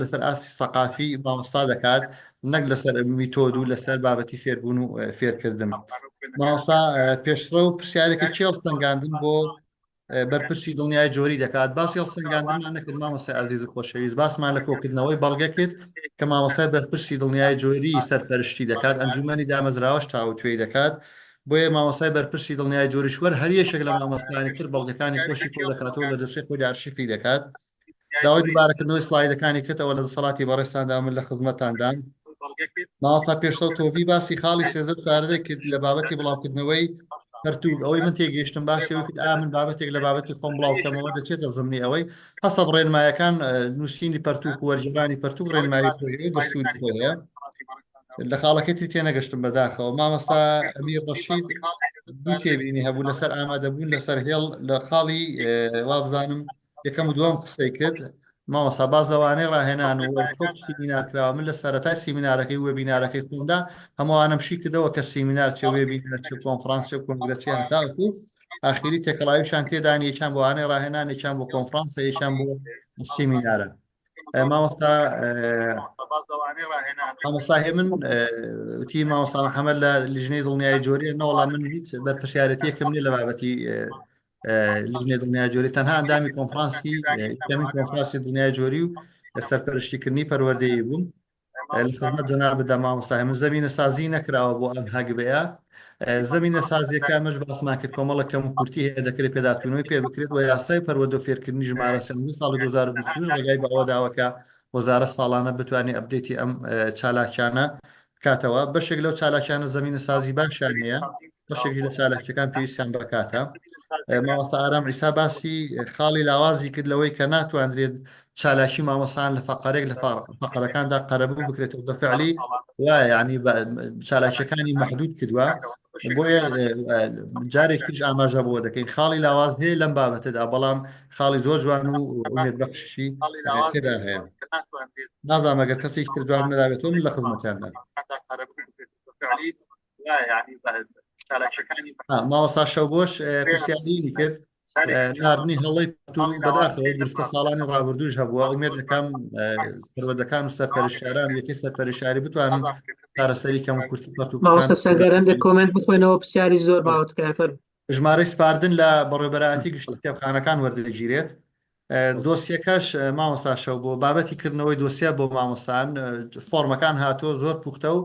Speaker 1: لەسەر ئاسی سەقافی مامۆستا دەکات، نەک لەسەر میتۆد و لەسەر بابەتی فێربوون و فێرکردن. مامۆستا پێشڕە و پرسیارێکی چی هەڵسەنگاندن بۆ بەرپرسی دڵنیایی جۆری دەکات. باسی هەڵسەنگاندنمان نەکرد مامۆستای عەزیز و خۆشەویست، باسمان لە کۆکردنەوەی بەڵگە کرد کە مامۆستای بەرپرسی دڵنیایی جۆری سەرپەرشتی دەکات، ئەنجومەنی دامەزراوەش تاوتوێی دەکات. بۆیە مامۆستای بەرپرسی دڵنیایی جۆریشوەر هەر یەکێک لە مامۆستایانی تر بەڵگەکانی خۆشی کۆ دەکاتەوە لە دەستەی خۆی ئارشیفی دەکات. داوای دووبارەکردنەوەی سلایدەکانی کردەوە لە دەسەڵاتی بەڕێستاندا من لە خزمەتاندان. مامۆستا پێشتە تۆڤی باسی خاڵی سێزە کارەکە کرد لە بابەتی بڵاوکردنەوەی پەرتووک. ئەوەی من تێگەیشتم باسیەوەی کرد من بابەتێک لە بابەتی خۆم بڵاوکەمەوە دەچێتە زمینی ئەوەی هەستە ڕێنمایەکان نووسینی پەرتووک و وەرجێڕانی پەرتووک ڕێنمایی خۆی دەستوری خۆیە. لە خاڵەکەتی تێنەگەشتم بەداخەوە. مامۆستا ئەمیر ڕەشید دوو تێبینی هەبوو لەسەر ئامادەبوون لەسەر هێڵ لە خاڵی وابزانم یەکەم و دووەم قسەی کرد. مامۆستا باز لەوانەی ڕاهێنان و وەرکشۆپ سیمینارکراوە. من لە سەرەتای سیمینارەکەی وێبینارەکەی خۆمدا هەمووانم شی کردەوە کە سیمینار چێ وێبینەر چ کۆنفرانس و کۆنگرە چێ هەتاکو ئاخری تێکەڵاویشان تێدان، یەکیان بۆ وانەی ڕاهێنان، یەکیان بۆ کۆنفرانسە، یەکیان بۆ سیمینارە. مامۆستا هێمن وتی مامۆستا محەممەد لە لیژنەی دڵنیایی جۆری نەوەڵام من هیچ بەرپرسیارەتیەکەم نیە لە بابەتی لیژنەی دڵنیایی جۆری، تەنها ئەندامی کۆنفرانسی کەمین کۆنفرانسی دڵنیایی جۆری و سەرپەرشتیکردنی پەروەردەیی بووم لە خزمەت جەنابدا. مامۆستا هێمن زەمینە سازی نەکراوە بۆ ئەم هەگبەیە. زەمینە سازیەکە مەش باسمان کرد کۆمەڵە کەم و کورتی هەیە دەکرێت پێداچوونەوەی پێ بکرێت و یاسای پەروەردە و فێرکردنی ژمارە سەنگی ساڵی 2022 ڕێگای بەوە داوەکە وەزارە ساڵانە بتوانێت ئەپدێتی ئەم چالاکیانە بکاتەوە. بەشێک لەو چالاکیانە زەمینە سازی باشیان هەیە، بەشێکی لە چالاکیەکان پێویستیان بکاتە. مامۆستا ئارام عیسا باسی خاڵی لاوازی کرد لەوەی کە ناتوانرێت چالاکی مامۆستایان لە فەقەرێک لە فەقەرەکاندا قەرەبوو بکرێتەوە بەفعلی وایە، یعنی چالاکیەکانی مەحدود کردووە. بۆیە جارێک تریش ئاماژە بۆ دەکەین. خاڵی لاواز هەیە لەم بابەتەدا، بەڵام خاڵی زۆر جوان و ئومێدبەخشی تێدا هەیە. نازانم ئەگەر کەسێکی تر جواب نەداوێتەوە من لە خزمەتیاندا. مامۆستا شەوگۆش پرسیارینی کرد ناردنی هەڵی بەداخەوە گرفتە ساڵانی ڕابردووش هەبووە. ئومێد دەکەم پەروەردەکان و سەرپەرشتیاران یەکەی سەرپەرشتیاری بتوانن چارەسەری کەم و کورتی پەرتووک.
Speaker 2: مامۆستا سەنگەرەندە کۆمنت بخوێنەوە پرسیاری زۆر باوتکافر.
Speaker 1: ژمارەی سپاردن لە بەڕێوەبەرایەتی گشتی کتێبخانەکان وەردەگیرێت. دۆسیەکەش مامۆستا شەو بۆ بابەتی کردنەوەی دۆسیە بۆ مامۆستان فۆرمەکان هاتووە زۆر پوختە و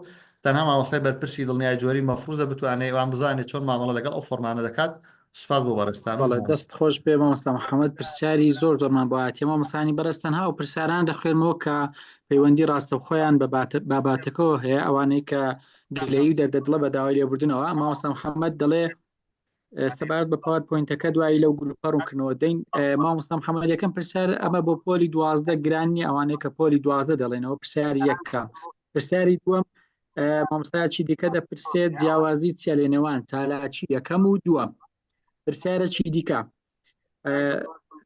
Speaker 1: تەنها مامۆستای بەرپرسی دڵنیایی جۆری مەفروزە بتوانێت وان بزانێت چۆن مامەڵە لەگەڵ ئەو فۆرمانە دەکات. سوپاس بۆ بەڕێستان.
Speaker 3: دەست خۆش بێ مامۆستا محەممەد، پرسیاری زۆرمان بۆ هاتیە. مامۆستانی بەڕێستەنها و پرسیاران دەخوێنمەوە کە پەیوەندی ڕاستەوخۆیان باباتەکەەوە هەیە، ئەوانەی کە گلەیی و دەردەدڵە بە داوای لێبوردنەوە. مامۆستا محەممەد دەڵێ سەبارەت بە پاوەرپۆینتەکە دوایی لەو گروپە ڕوونکردنەوە دەین. مامۆستا محەممەد یەکەم پرسیار ئەمە بۆ پۆلی 12 گرانی ئەوانەیە کە پۆلی 12 دەڵێنەوە. پرسیاری یەکەم. پرسیاری دووەم مامۆستایەکی دیکە دەپرسێت جیاوازی چیە لە نێوان چالاکی یەکەم و دووەم. پرسیارەکی دیکە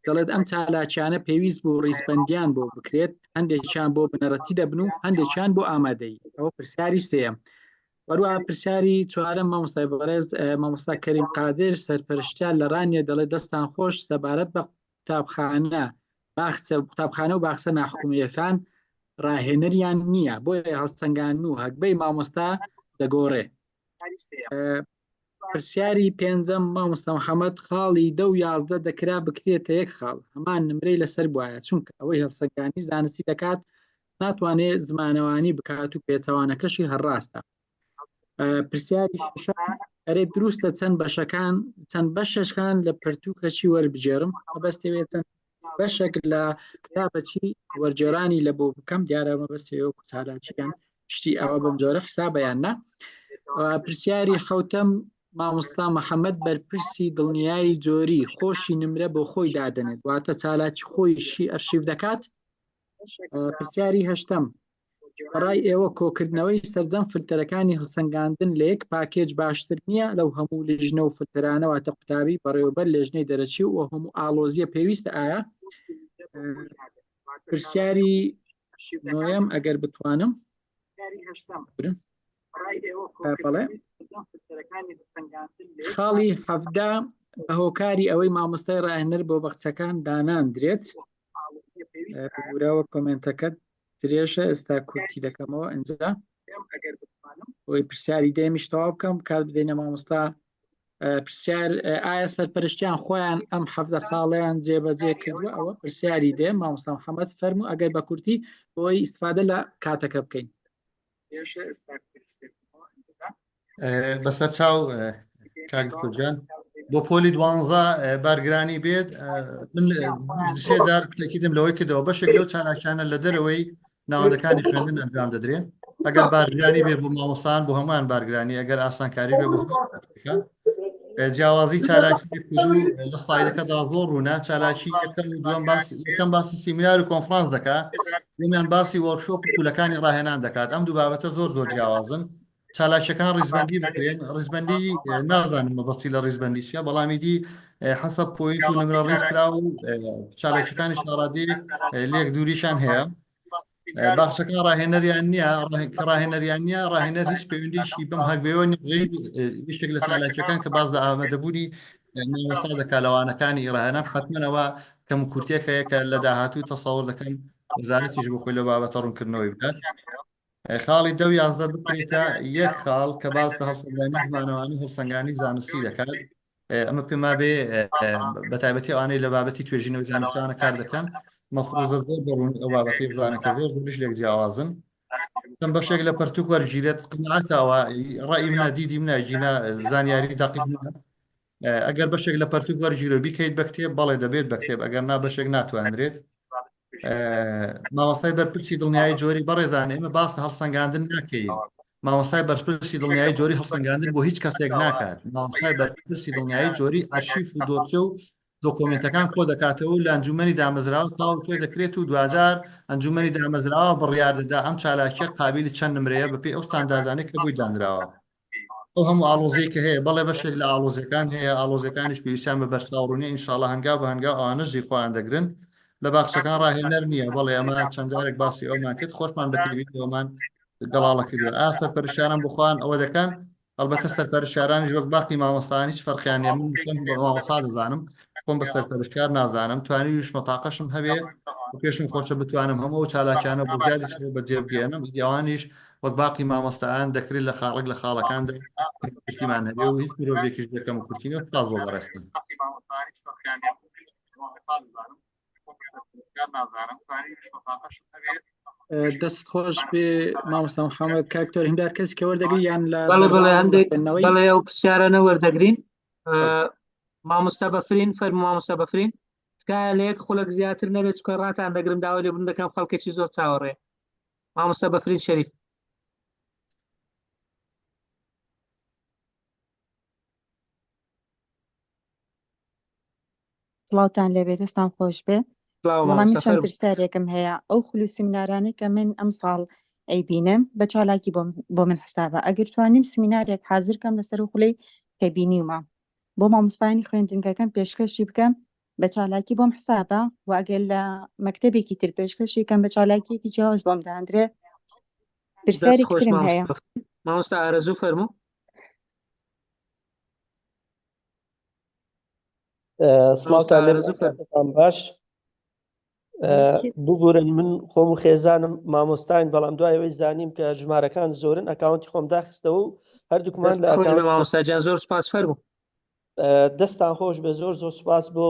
Speaker 3: دەڵێت ئەم چالاکیانە پێویست بوو ڕیسبەندیان بۆ بکرێت، هەندێکیان بۆ بنەڕەتی دەبن و هەندێکیان بۆ ئامادەی. ئەوە پرسیاری سێم. وەروە پرسیاری چوارەم مامۆستای بەڕێز مامۆستا کەریم قادر سەرپەرشتیار لە ڕانیە دەڵێت دەستان خۆش سەبارەت بە قوتابخانە و باخچە ناحکومیەکان ڕاهێنەریان نییە، بۆیە هەڵسەنگاندن و هەگبەی مامۆستا دەگۆڕێ. پرسیاری پێنجەم مامۆستا محەممەد خاڵی 10 و 11 دەکرا بکرێتە یەک خاڵ هەمان نمرەی لەسەر بواە چونکە ئەوەی هەڵسەنگانی زانستی دەکات ناتوانێت زمانەوانی بکات و پێچەوانەکەشی هەڕاستە. پرسیاری شەشەم ئەرێ دروستە چەند بەشەکان لە پەرتووکەچی وەربژێرم مەبەستەوێت چەند بەشێک لە کتابەچی وەرجێرانی لە بۆ بکەم دیارە مەبەستەوە کوچالاچیان شتی ئەوە بەم جۆرە حسابەیان نا. پرسیاری خەوتەم مامۆستا محەممەد بەرپرسی دڵنیایی جۆری خۆشی نمرە بۆ خۆی دادنێت واتە چالاکی خۆیشی ئەرشیف دەکات. پرسیاری هەشتم بەڕای ئێوە کۆکردنەوەی سەرجەم فلتەرەکانی هەڵسەنگاندن لە یەک پاکێج باشتر نییە لەو هەموو لیژنە و فلتەرانەوەتە قوتابی بەڕێوەبەر لێژنەی دەرەچی و هەموو ئالۆزیە پێویستە ئایا. پرسیاری نۆیەم ئەگەر بتوانم بەڵێ خاڵی هەفدا بە هۆکاری ئەوەی مامۆستای ڕاهێنەر بۆ بەخچەکان داناندرێت. پورەوە کۆمنتەکەت درێژە ئێستا کورتی دەکەمەوە ئەنجا بۆی پرسیاری دێمیش تەواو بکەم کات بدەینە مامۆستا. پرسیار ئایا سەرپەرشتیان خۆیان ئەم هەفتە خاڵیان جێبەجێ کردووە ئەوە پرسیاری دێم مامۆستا محەممەد فەرموو ئەگەر بە کورتی بۆی ئیسفادە لە کاتەکە بکەین.
Speaker 1: بەسەر چاو کاکجان بۆ پۆلی 12 بارگرانی بێت من سێ جار کلێکیدم لەوەی کردەوە بەشێک لەو چالاکیانە لە دەرەوەی ناوەندەکانی خوێندن ئەنجام دەدرێن ئەگەر بارگرانی بێ بۆ مامۆستان بۆ هەمووان بارگرانی ئەگەر ئاسانکاری بێ بۆ جیاوازی چالاکی لە سلایدەکە زۆر ڕوونا چالاکی یەکەم باسی سیمینار و کۆنفرانس دەکات دومیان باسی وەرکشۆپ و پولەکانی ڕاهێنان دەکات ئەم دوو بابەتە زۆر جیاوازن. چالاکیەکان ڕیزبەندی بکرێن ڕیزبەندی نازانم بەچی لە ڕیزبەندی چیە بەڵامی دی حەسەب پۆینت و نمرە ڕیزکرا و چالاکیەکانی شارادی لێک دووریشان هەیە. باخچەکان ڕاهێنەریان نییە کە ڕاهێنەریان نییە ڕاهێنەر هیچ پەیوەندیشی بەم هەربەوە ویشتێک لە چالاکیەکان کە باز لە ئامادەبوونی مامۆستا دەکات لەوانەکانی ڕاهێنان حتمەنەوە کەم کورتێک هەیە کە لە داهاتووی تەسەوڕ دەکەم وەزارەتیش بۆ خۆی لە بابەتە ڕوونکردنەوەی بکات. خاڵی 10 و 11 بکرێتە یەک خاڵ کە باز لە هەڵسەنگانی زمانەوانی هەڵسەنگانی زانستی دەکات. ئەمە پێما بێ بە تایبەتی ئەوانەی لە بابەتی توێژینەوەی زانستیانە کار دەکەن مەفروضە زۆر بەڕوون ئەو بابەتی بزانن کە زۆر لێک جیاوازن چەند بەشێک لە پەرتووک وەرگیرێت قناعەتەوە ڕای منە دیدی منە ژینە زانیاری دەقیق ئەگەر بەشێک لە پەرتووک وەرگیرە بیکەیت بە کتێب بەڵێ دەبێت بە کتێب ئەگەر نا بەشێک ناتوانرێت. مامۆستای بەرپرسی دڵنیایی جۆری بەڕێزانە ئێمە باس هەڵسەنگاندن ناکەین مامۆستای بەرپرسی دڵنیایی جۆری هەڵسەنگاندن بۆ هیچ کەسێک ناکات. مامۆستای بەرپرسی دڵنیایی جۆری ئارشیف و دۆکتە و دۆکۆمنتەکان کۆ دەکاتەوە لە ئەنجومەنی دامەزراوە تاو تۆ دەکرێت و دوجار ئەنجومەنی دامەزراوە بڕیار دەدا ئەم چالاکیە قابلی چەند نمرەیە بەپێی ئەو ستانداردانەی کە بووی دانراوە. ئەو هەموو ئاڵۆزەی کە هەیە بەڵێ بەشێک لە ئاڵۆزەکان هەیە ئاڵۆزەکانیش پێویستیان بە بەرچاوڕوونی ئینشاڵڵا هەنگاو بە هەنگاو ئەوانە ژی خۆیان دەگرن لە باخچەکان ڕاهێنەر نییە بەڵێ ئەمە چەند جارێک باسی ئەومان کرد خۆشمان بە تەلەڤیزیۆمان گەڵاڵە کردووە. سەرپەرشتیاران بخوان ئەوە دەکەن ئەلبەتە سەرپەرشتیارانی وەک باقی مامۆستایان هیچ فەرقیان نییە من بە مامۆستا دەزانم خۆم بە سەرپەرشتیار نازانم توانیویش مەتاقەشم هەبێ پێشم خۆشە بتوانم هەموو چالاکیانە بۆ زیادیش بەجێبگێنم ئەوانیش وەک باقی مامۆستایان دەکرێت لە خاڵێک لە خاڵەکاندا کورتیمان هەبێ و هیچ مرۆڤێکیش دەکەم و کورتینەوە تا زۆر بەڕێستن.
Speaker 3: دەست خۆش بێ مامۆستا محەممەد کاکتۆر هیندار کەسی کە وەردەگریان لە
Speaker 2: بەڵێ ئەو پرسیارانە وەردەگرین مامۆستا بەفرین فەرموو مامۆستا بەفرین تکایە لە یەک خولەک زیاتر نەبێت چکە ڕاتان دەگرم داوای لێبوون دەکەم خەڵکێکی زۆر چاوەڕێ. مامۆستا بەفرین شەریف.
Speaker 11: سڵاوتان لەبێت دەستان خۆش بێ. وەڵامی چەند پرسیارێکم هەیە ئەو خولو سیمینارانەی کە من ئەم ساڵ ئەیبینم بە چالاکی بۆ من حسابە ئەگەر توانیم سیمینارێک حازر کەم لەسەر خولەی کە بینیومە بۆ مامۆستایانی خوێندنگەکەم پێشکەشی بکەم بە چالاکی بۆم حسابە و ئەگەر لە مەکتەبێکی تر پێشکەشی کەم بە چالاکیەکی جیاواز بۆم داندرێ. پرسیارێکی ترم هەیە.
Speaker 2: مامۆستا ئارەزوو فەرموو.
Speaker 12: سڵاوتان لێ باش ببورن من خۆم و خێزانم مامۆستاین بەڵام دوایەوەی زانیم کە ژمارەکان زۆرن ئەکاونتی خۆم داخستەوە و هەردووکمان لە
Speaker 2: مامۆستاجان زۆر سپاس فەرموو
Speaker 12: دەستان خۆش بە زۆر سوپاس بۆ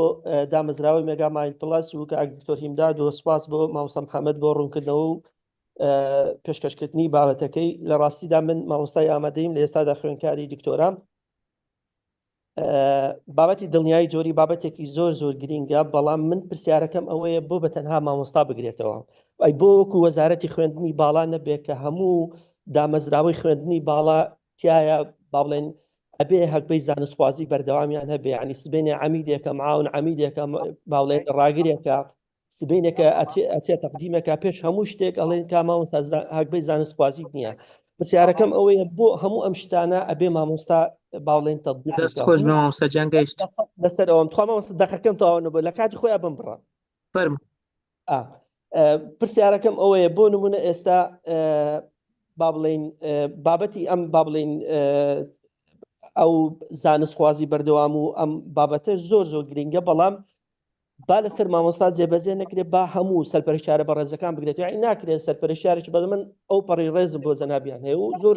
Speaker 12: دامەزراوەی مێگا ماین پڵاس و کە ئاگدکتۆر هیمداد و سپاس بۆ مامۆستا محەممەد بۆ ڕوونکردنەوە و پێشکەشکردنی بابەتەکەی لە ڕاستیدا من مامۆستای ئامادەیم لە ئێستادا خوێنکاری دکتۆرام بابەتی دڵنیایی جۆری بابەتێکی زۆر گرینگە بەڵام من پرسیارەکەم ئەوەیە بۆ بە تەنها مامۆستا بگرێتەوە ئەی بۆ وەکو وەزارەتی خوێندنی باڵا نەبێت کە هەموو دامەزراوەی خوێندنی باڵا تایە با بڵێن ئەبێ هەکبەی زانستخوازی بەردەوامیان هەبێ ینی سبێنێ عەمیدێکە معاون عەمیدێکە باڵێن ڕاگرێکە سبێنێکە ئەچێ تەقدیمەکە پێش هەموو شتێک ئەڵێن کا مامۆستا هەکبەی زانستخوازی نییە پرسیارەکەم ئەوەیە بۆ هەموو ئەم شتانە ئەبێ مامۆستا باڵێن تەطبیق
Speaker 2: خۆش مامۆستاجان گەیشت
Speaker 12: لەسەر ئەوم تخوا مامۆستا دەقەکەم تەواو نەبوو لە کاتی خۆیان بمبڕە
Speaker 2: فەرموو
Speaker 12: پرسیارەکەم ئەوەیە بۆ نمونە ئێستا با بڵێن بابەتی ئەم با بڵێن ئەو زانستخوازی بەردەوام و ئەم بابەتە زۆر گرینگە بەڵام با لەسەر مامۆستا جێبەجێ نەکرێت با هەموو سەرپەرشتیارە بە ڕێزەکان بگرێت یعنی ناکرێت سەرپەرشتیارێک بە من ئەو پەڕی ڕێزم بۆ زەنابیان هەیە و زۆر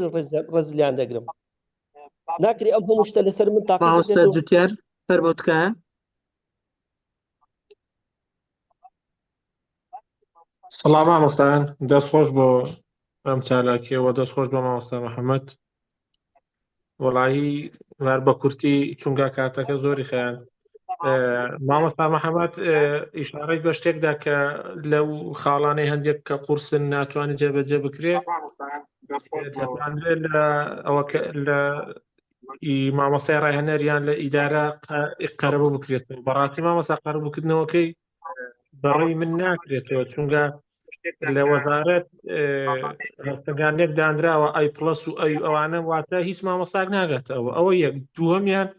Speaker 12: ڕێزلیان دەگرم ناکرێت ئەم هەموو شتە لەسەر من
Speaker 2: تاقیتیار فەرمووتکە
Speaker 13: سڵام مامۆستایان دەستخۆش بۆ ئەم چالاکیەوە دەستخۆش بۆ مامۆستا محەممەد وەڵایی وار بە کورتی چونگا کاتەکە زۆری خەیان مامۆستا محەممەد ئیشارەی بە شتێکدا کە لەو خاڵانەی هەندێک کە قورسن ناتوانێت جێبەجێ بکرێت ئەوە لە مامۆستای ڕاهێنەریان لە ئیدارە قەرەبوو بکرێتەوە بەڕاستی مامۆستا قەرەبووکردنەوەکەی بەڕێی من ناکرێتەوە چونگە لە وەزارەت هەستەنگانێک دانراوە ئەی پلس و ئەوانە واتە هیچ مامۆستاک ناگاتەوە ئەوە یەک دووەمیان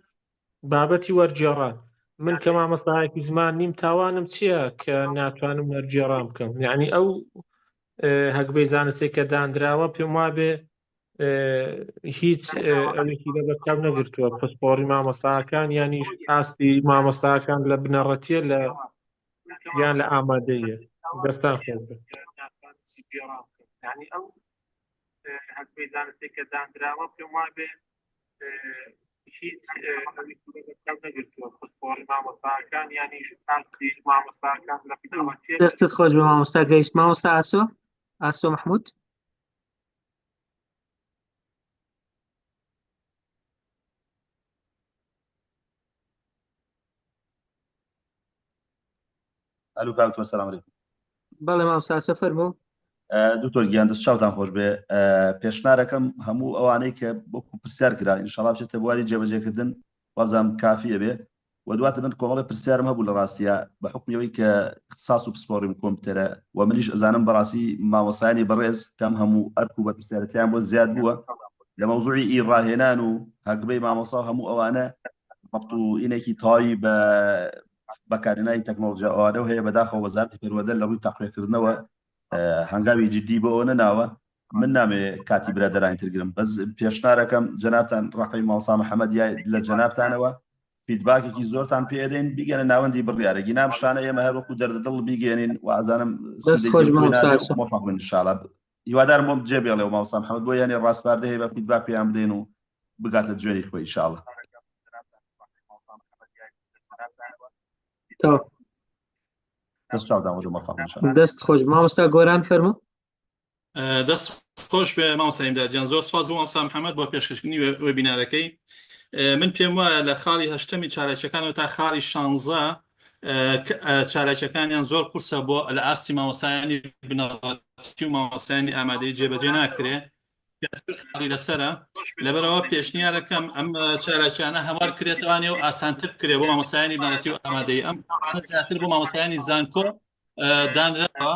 Speaker 13: بابەتی وەرجێڕان من کە مامۆستایەکی زمان نیم تاوانم چییە کە ناتوانم وەرجێڕان بکەم یعنی ئەو هەکبەی زانستی کە دانراوە پێم وابێ هیچ ئەوێکی لە بەرچاو نەگرتووە پسپۆڕی مامۆستاکان ینی ئاستی مامۆستاکان لە بنەڕەتیە لە یان لە ئامادەیە دەستان خۆ ینی ئەو هەکبەی زانستی کە دانراوە پێم وابێ هیچ ئەوێکی لە بەرچاو نەگرتووە پسپۆڕی مامۆستاکان ینی ئاستی مامۆستاکان لە بنەڕەتیە
Speaker 2: دەستت خۆش بە مامۆستا گەیشت مامۆستا ئاسۆ محمود
Speaker 14: ئەلو کاکتۆر سەلام عەلەیکوم
Speaker 2: بەڵێ مامۆستا فەرموو
Speaker 14: دکتۆر گیان دەست چاوتان خۆش بێ پێشنارەکەم هەموو ئەوانەی کە بۆکو پرسیار کرا ئینشاڵڵا بچێتە بواری جێبەجێکردن وابزانم کافیە بێ و دواتر من کۆمەڵی پرسیارم هەبوو لە ڕاستیە بە حکمیەوەی کە اختصاص و پسپۆڕیم کۆمپیوتەرە و منیش ئەزانم بەڕاستی مامۆستایانی بەڕێز کەم هەموو ئەرک و بە پرسیارەتیان بۆ زیاد بووە لە مەوزوعی ئیڕاهێنان و هەکبەی مامۆستا و هەموو ئەوانە ڕەبط و ئینێکی تەواوی بە بەکارهێنانی تەکنۆلۆژیا ئەوانە هەیە بەداخەوە وەزارەتی پەروەردە لە ڕووی تەقوێکردنەوە هەنگاوی جددی بۆ ئەوە نەناوە من نامێ کاتی برادەرانی ترگرم بەس پێشنارەکەم جەنابتان ڕقەی مامۆستا محەممەد یا لە جەنابتانەوە فیدباکێکی زۆرتان پێدەین بیگەنە ناوەندی بڕیارێکی نام شتانە ئێمە هەروەکو دەردەدڵ بیگەێنین و ئازانم مۆفەق بن ئینشاڵڵا هیوادارم بۆم جێ بێڵێ و مامۆستا محەممەد بۆ یانی ڕاستپاردە هەیە بە فیدباک پێیان بدەین و بگاتە جوێنی خۆی ئینشاڵڵا
Speaker 2: دەست خۆش مامۆستا گۆران فەرموو
Speaker 15: دەست خۆش بێ مامۆستا هیمدادیان زۆر سپاس بۆ مامۆستا محەممەد بۆ پێشکەشکردنی وێبینارەکەی من پێم وایە لە خاڵی هەشتەمی چالێکەکانەوە تا خاڵی 16 چالێکەکانیان زۆر قورسە بۆ لە ئاستی مامۆستایانی بنەڕەتی و مامۆستایانی ئامادەی جێبەجێ ناکرێ خاڵی لەسەرە لەبەرەوە پێشنیارەکەم ئەم چالاکیانە هەوار کرێتوانێ و ئاسانتر کرێ بۆ مامۆستایانی بنەڕەتی و ئامادەی ئەم زیاتر بۆ مامۆستایانی زانکۆ دانراوە